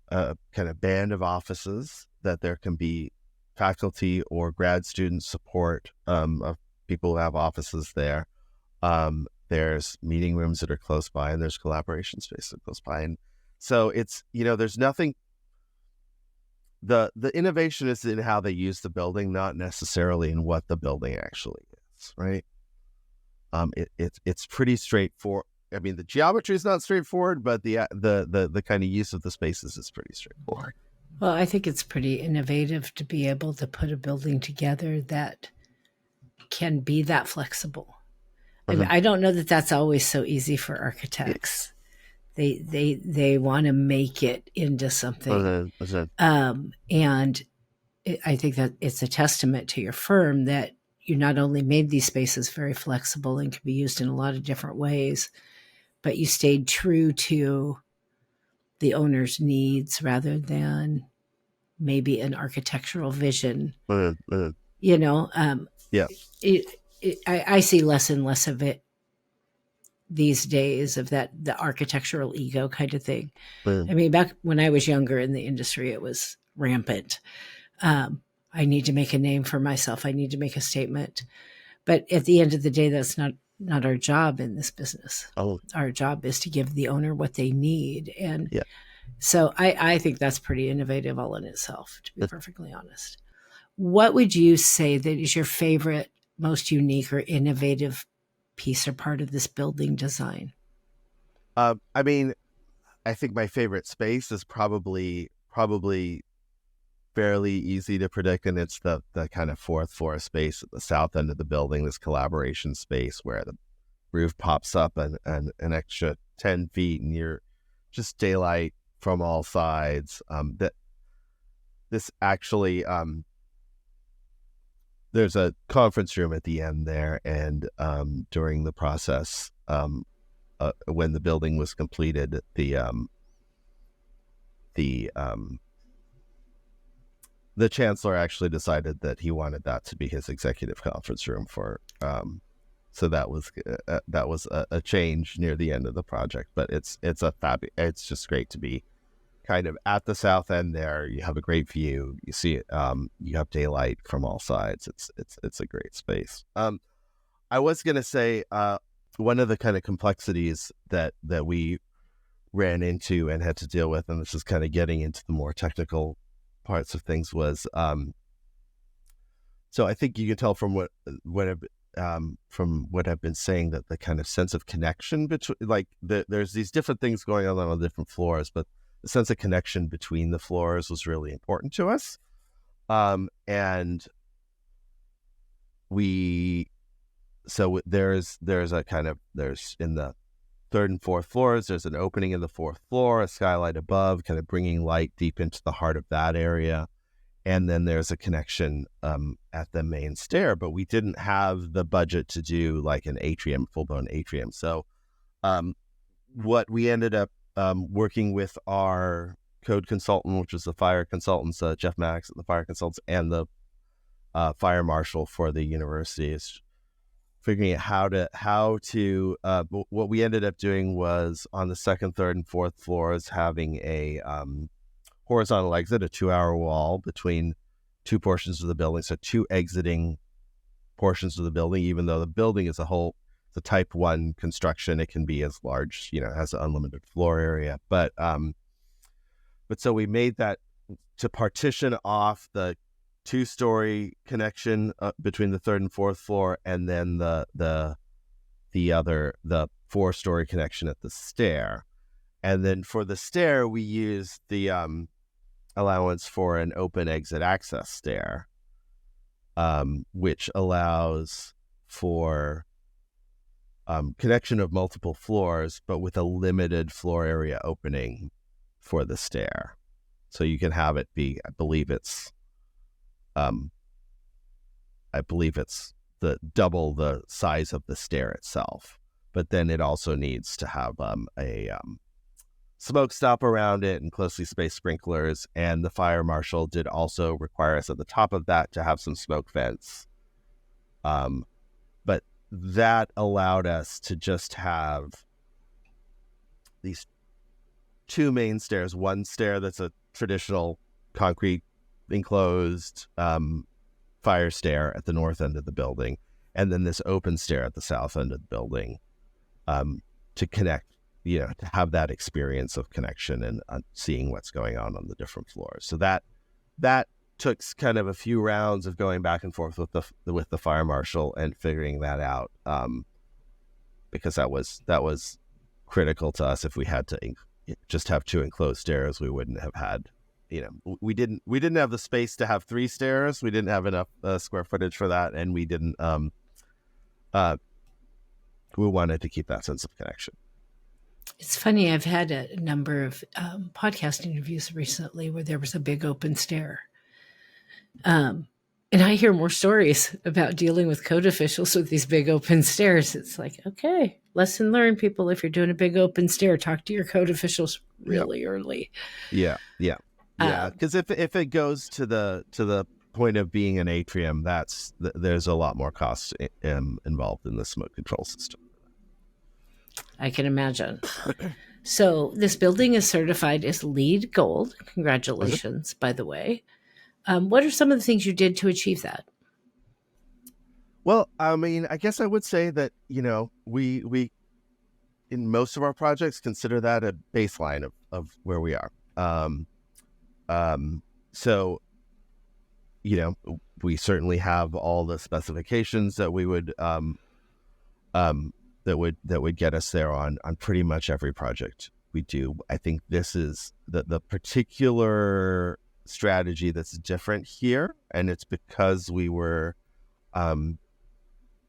kind of band of offices that there can be faculty or grad student support of people who have offices there. There's meeting rooms that are close by, and there's collaboration space that are close by. And so it's, there's nothing, the innovation is in how they use the building, not necessarily in what the building actually is, right? It's pretty straightforward. I mean, the geometry is not straightforward, but the kind of use of the spaces is pretty straightforward. Well, I think it's pretty innovative to be able to put a building together that can be that flexible. I mean, I don't know that that's always so easy for architects. They want to make it into something. And I think that it's a testament to your firm that you not only made these spaces very flexible and can be used in a lot of different ways, but you stayed true to the owner's needs rather than maybe an architectural vision. Yeah. I see less and less of it these days, of the architectural ego kind of thing. I mean, back when I was younger in the industry, it was rampant. I need to make a name for myself. I need to make a statement. But at the end of the day, that's not our job in this business. Our job is to give the owner what they need. And so I think that's pretty innovative all in itself, to be perfectly honest. What would you say that is your favorite, most unique or innovative piece or part of this building design? I mean, I think my favorite space is probably fairly easy to predict, and it's the kind of fourth floor space at the south end of the building, this collaboration space where the roof pops up and an extra 10 feet and you're just daylight from all sides. That this actually, there's a conference room at the end there, and during the process, when the building was completed, the chancellor actually decided that he wanted that to be his executive conference room for. So that was a change near the end of the project, but it's just great to be kind of at the south end there. You have a great view. You see it. You have daylight from all sides. It's a great space. I was gonna say one of the kind of complexities that we ran into and had to deal with, and this is kind of getting into the more technical parts of things, was so I think you can tell from what I've been saying, that the kind of sense of connection between, like, there's these different things going on the different floors, but the sense of connection between the floors was really important to us. And there's in the third and fourth floors, there's an opening in the fourth floor, a skylight above, kind of bringing light deep into the heart of that area. And then there's a connection at the main stair, but we didn't have the budget to do like an atrium, full-blown atrium. So what we ended up working with our code consultant, which was the fire consultants, Jeff Maddox at the fire consultants, and the fire marshal for the university, is figuring out how to what we ended up doing was, on the second, third, and fourth floors, having a horizontal exit, a 2-hour wall between two portions of the building. So two exiting portions of the building, even though the building as a whole, the type 1 construction, it can be as large, has an unlimited floor area. But so we made that to partition off the 2-story connection between the third and fourth floor, and then the 4-story connection at the stair. And then for the stair, we used the allowance for an open exit access stair, which allows for connection of multiple floors, but with a limited floor area opening for the stair. So you can have it be, I believe it's the double the size of the stair itself, but then it also needs to have a smoke stop around it and closely spaced sprinklers. And the fire marshal did also require us at the top of that to have some smoke vents. But that allowed us to just have these two main stairs. One stair that's a traditional concrete enclosed fire stair at the north end of the building, and then this open stair at the south end of the building, to connect, to have that experience of connection and seeing what's going on the different floors. So that took kind of a few rounds of going back and forth with the fire marshal and figuring that out, because that was critical to us. If we had to just have two enclosed stairs, we wouldn't have had, we didn't have the space to have three stairs. We didn't have enough square footage for that, and we didn't. We wanted to keep that sense of connection. It's funny. I've had a number of podcast interviews recently where there was a big open stair. And I hear more stories about dealing with code officials with these big open stairs. It's like, okay, lesson learned, people. If you're doing a big open stair, talk to your code officials really early. Yeah. Because if it goes to the point of being an atrium, there's a lot more cost involved in the smoke control system. I can imagine. So this building is certified as LEED Gold. Congratulations, by the way. What are some of the things you did to achieve that? Well, I mean, I guess I would say that, we in most of our projects consider that a baseline of where we are. So, we certainly have all the specifications that we would that would get us there on pretty much every project we do. I think this is the particular strategy that's different here, and it's because we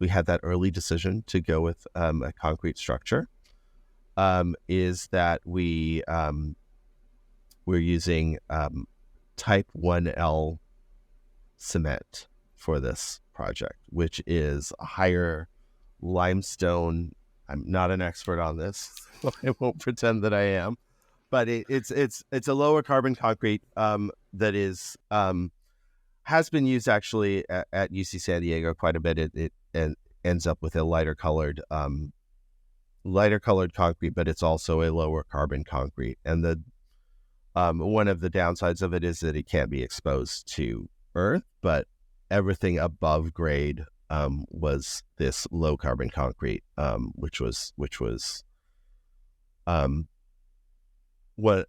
had that early decision to go with a concrete structure, is that we're using type 1L cement for this project, which is a higher limestone. I'm not an expert on this, so I won't pretend that I am, but it's a lower carbon concrete that is has been used actually at UC San Diego quite a bit. It ends up with a lighter colored concrete, but it's also a lower carbon concrete. And the one of the downsides of it is that it can't be exposed to earth, but everything above grade was this low carbon concrete, which was one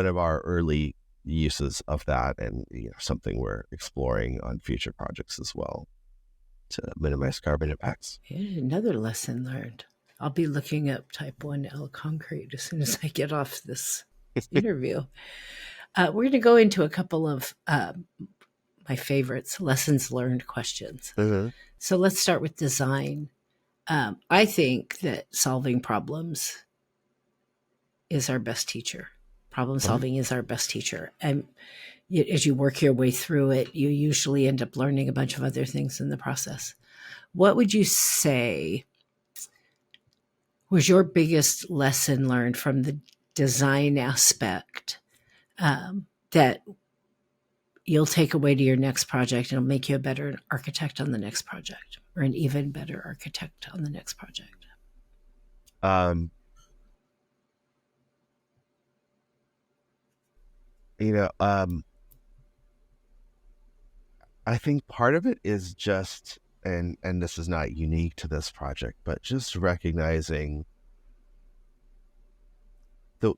of our early uses of that, and something we're exploring on future projects as well to minimize carbon impacts. Another lesson learned. I'll be looking up type 1L concrete as soon as I get off this interview. We're going to go into a couple of my favorites, lessons learned questions. Mm-hmm. So let's start with design. I think that solving problems is our best teacher. Problem solving is our best teacher. And as you work your way through it, you usually end up learning a bunch of other things in the process. What would you say was your biggest lesson learned from the design aspect that you'll take away to your next project and it'll make you a better architect on the next project, or an even better architect on the next project? I think part of it is just, and this is not unique to this project, but just recognizing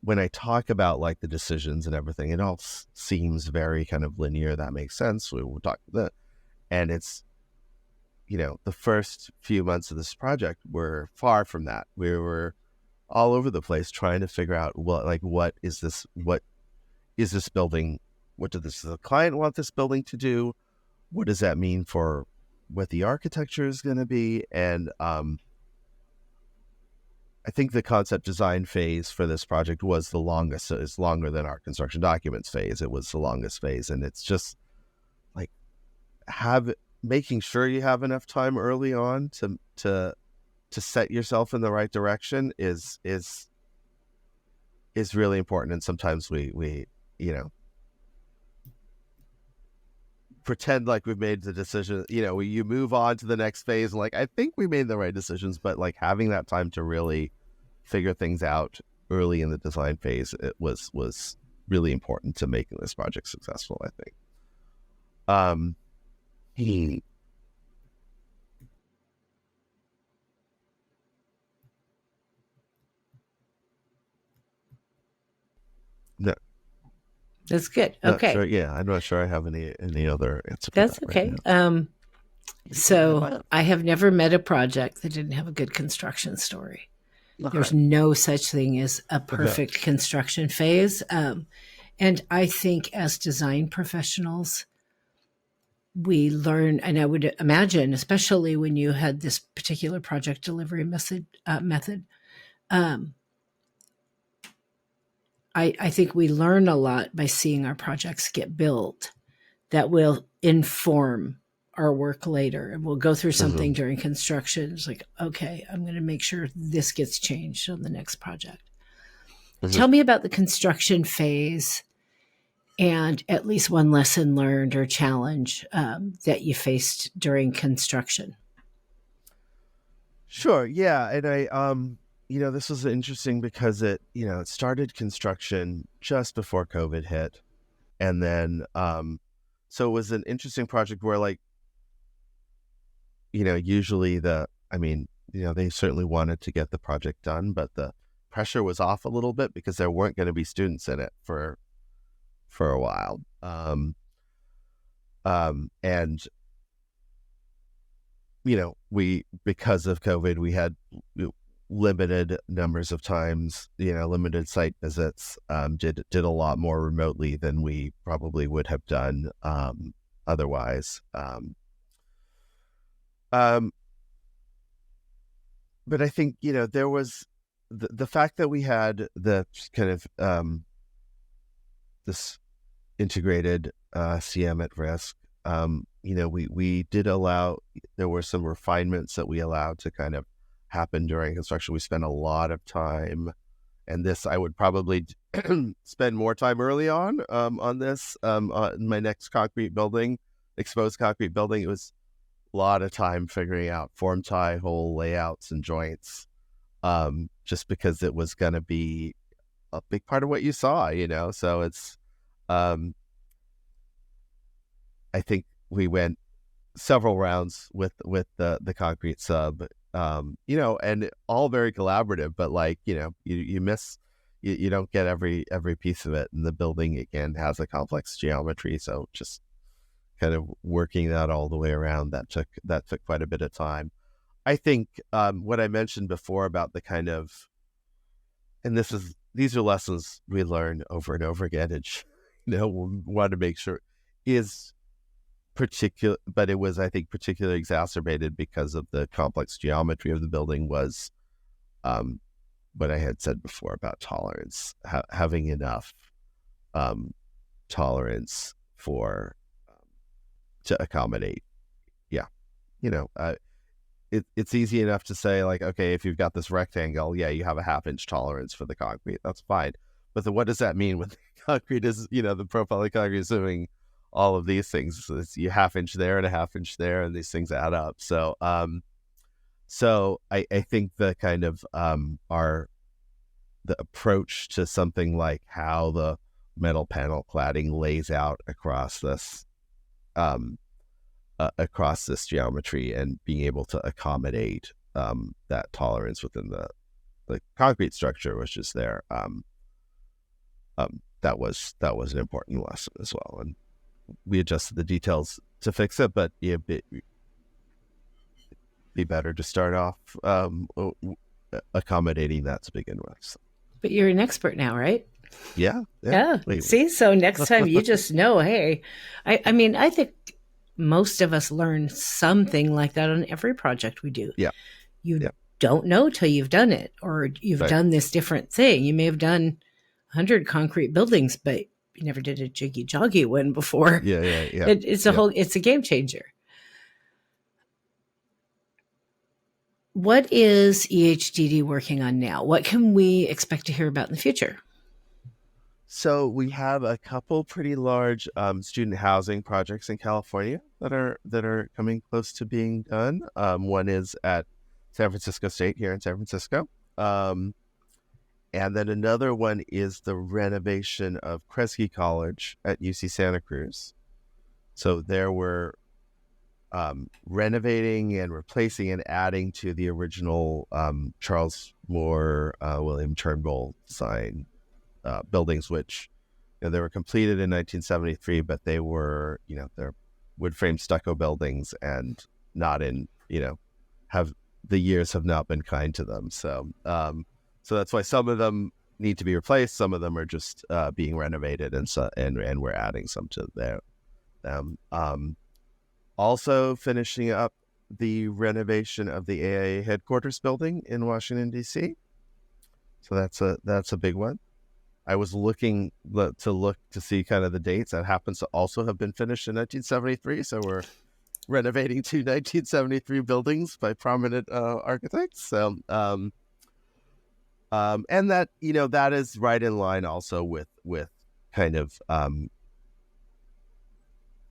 when I talk about like the decisions and everything, it all seems very kind of linear. That makes sense. We'll talk about that. And it's, the first few months of this project were far from that. We were all over the place trying to figure out what is this building? What does the client want this building to do? What does that mean for what the architecture is going to be? And I think the concept design phase for this project was the longest. It's longer than our construction documents phase. It was the longest phase. And it's just like making sure you have enough time early on to set yourself in the right direction is really important. And sometimes we pretend like we've made the decision. You move on to the next phase. Like, I think we made the right decisions, but like having that time to really figure things out early in the design phase, it was really important to making this project successful, I think. No, That's good. not Okay. sure. Yeah, I'm not sure I have any other answer for That's that okay. right now. So I have never met a project that didn't have a good construction story. There's no such thing as a perfect construction phase. And I think as design professionals, we learn, and I would imagine, especially when you had this particular project delivery method, I think we learn a lot by seeing our projects get built that will inform our work later. And we'll go through something during construction. It's like, okay, I'm going to make sure this gets changed on the next project. Tell me about the construction phase and at least one lesson learned or challenge that you faced during construction. Sure. Yeah. And this was interesting because it started construction just before COVID hit. And then, so it was an interesting project where usually they certainly wanted to get the project done, but the pressure was off a little bit because there weren't going to be students in it for a while. And because of COVID, we had limited numbers of times, limited site visits, did a lot more remotely than we probably would have done otherwise. But I think, there was the fact that we had the kind of this integrated CM at risk. We did allow, there were some refinements that we allowed to kind of happen during construction. We spent a lot of time, and this, I would probably spend more time early on this, on my next exposed concrete building. It was a lot of time figuring out form tie hole layouts and joints, just because it was going to be a big part of what you saw, so it's, I think we went several rounds with the concrete sub, and all very collaborative, but you miss, you don't get every piece of it. And the building, again, has a complex geometry. So just kind of working that all the way around, that took quite a bit of time. I think what I mentioned before about the kind of, and these are lessons we learn over and over again, and we want to make sure is particular, but it was, I think, particularly exacerbated because of the complex geometry of the building, was what I had said before about tolerance, having enough tolerance for to accommodate. Yeah, it's easy enough to say, like, okay, if you've got this rectangle, yeah, you have a 1/2 inch tolerance for the concrete, that's fine. But then what does that mean when the concrete is, the profile of the concrete is doing all of these things? So it's you 1/2 inch there and a 1/2 inch there, and these things add up. So I think the kind of the approach to something like how the metal panel cladding lays out across this geometry, and being able to accommodate that tolerance within the concrete structure, which is there, that was an important lesson as well. And we adjusted the details to fix it, but it'd be better to start off accommodating that to begin with. So. But you're an expert now, right? Yeah. See, so next time you just know, hey, I mean, I think most of us learn something like that on every project we do. Yeah. You don't know till you've done it, or you've done this different thing. You may have done 100 concrete buildings, but you never did a jiggy joggy one before. Yeah. It's a game changer. What is EHDD working on now? What can we expect to hear about in the future? So we have a couple pretty large student housing projects in California that are coming close to being done. One is at San Francisco State here in San Francisco, and then another one is the renovation of Kresge College at UC Santa Cruz. So there we're renovating and replacing and adding to the original Charles Moore, William Turnbull design buildings, which they were completed in 1973, but they were, they're wood frame stucco buildings and not in, have the years have not been kind to them. So, so that's why some of them need to be replaced. Some of them are just being renovated, and we're adding some to them. Also finishing up the renovation of the AIA headquarters building in Washington, D.C. So that's a big one. I was looking to see kind of the dates. That happens to also have been finished in 1973. So we're renovating two 1973 buildings by prominent architects. So, and that, that is right in line also with kind of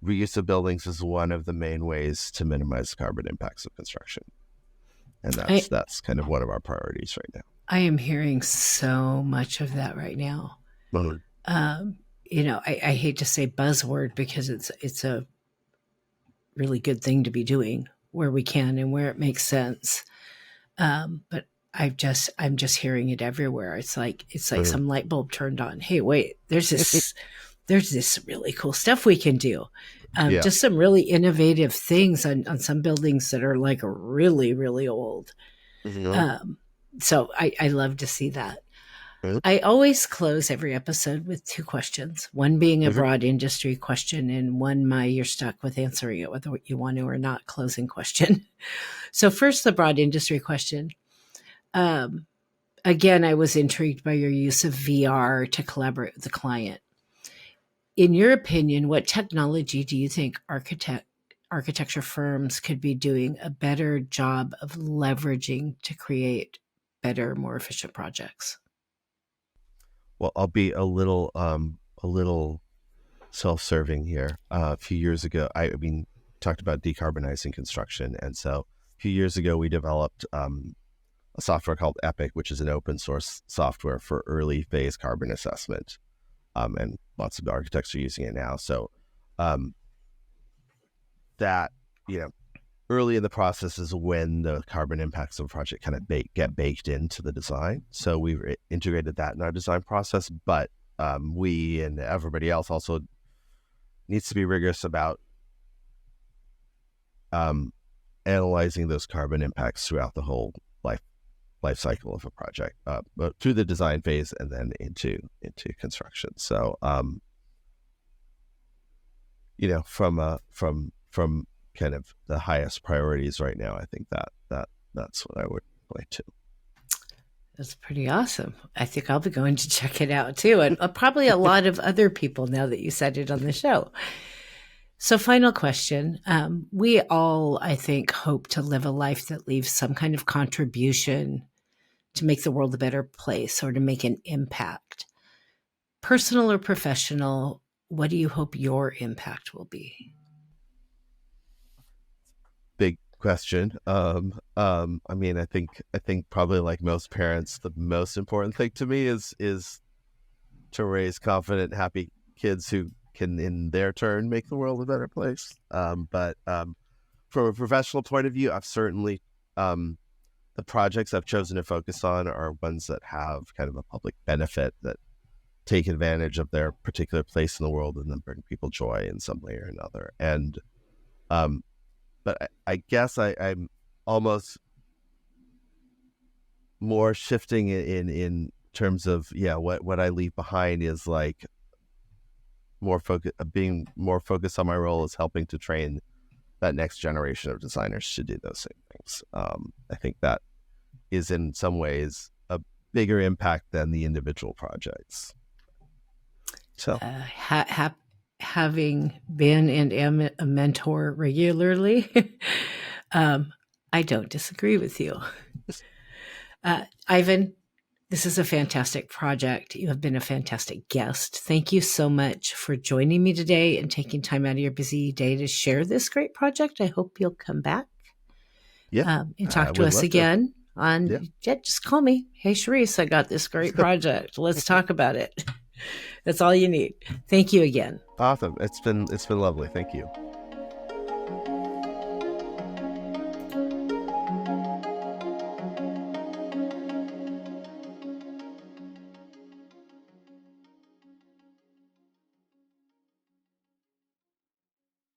reuse of buildings is one of the main ways to minimize carbon impacts of construction. And that's kind of one of our priorities right now. I am hearing so much of that right now. I hate to say buzzword because it's a really good thing to be doing where we can and where it makes sense. But I'm just hearing it everywhere. It's like some light bulb turned on. Hey, wait, there's this really cool stuff we can do. Just some really innovative things on some buildings that are like really, really old. Mm-hmm. So I love to see that. Mm-hmm. I always close every episode with two questions, one being a broad industry question and one you're stuck with answering it whether you want to or not closing question. So first, the broad industry question. Again, I was intrigued by your use of VR to collaborate with the client. In your opinion, what technology do you think architecture firms could be doing a better job of leveraging to create better, more efficient projects? Well, I'll be a little self-serving here. A few years ago, talked about decarbonizing construction, and so a few years ago we developed a software called Epic, which is an open source software for early phase carbon assessment. And lots of architects are using it now. So that, early in the process is when the carbon impacts of a project kind of get baked into the design. So we've integrated that in our design process, but we and everybody else also needs to be rigorous about analyzing those carbon impacts throughout the whole life cycle of a project, but through the design phase and then into construction. So, from kind of the highest priorities right now, I think that's what I would point to. That's pretty awesome. I think I'll be going to check it out too, and probably a lot of other people now that you said it on the show. So final question. We all, I think, hope to live a life that leaves some kind of contribution to make the world a better place or to make an impact. Personal or professional, what do you hope your impact will be? Big question. I think probably like most parents, the most important thing to me is to raise confident, happy kids who can, in their turn, make the world a better place. But from a professional point of view, I've certainly the projects I've chosen to focus on are ones that have kind of a public benefit, that take advantage of their particular place in the world and then bring people joy in some way or another. And but I guess I'm almost more shifting in terms of what I leave behind is like being more focused on my role as helping to train that next generation of designers to do those same things. I think that is in some ways a bigger impact than the individual projects. So having been and am a mentor regularly, I don't disagree with you. Ivan, This is a fantastic project. You have been a fantastic guest. Thank you so much for joining me today and taking time out of your busy day to share this great project. I hope you'll come back and talk to us again just call me. Hey, Cherise, I got this great project. Let's talk about it. That's all you need. Thank you again. Awesome. It's been lovely. Thank you.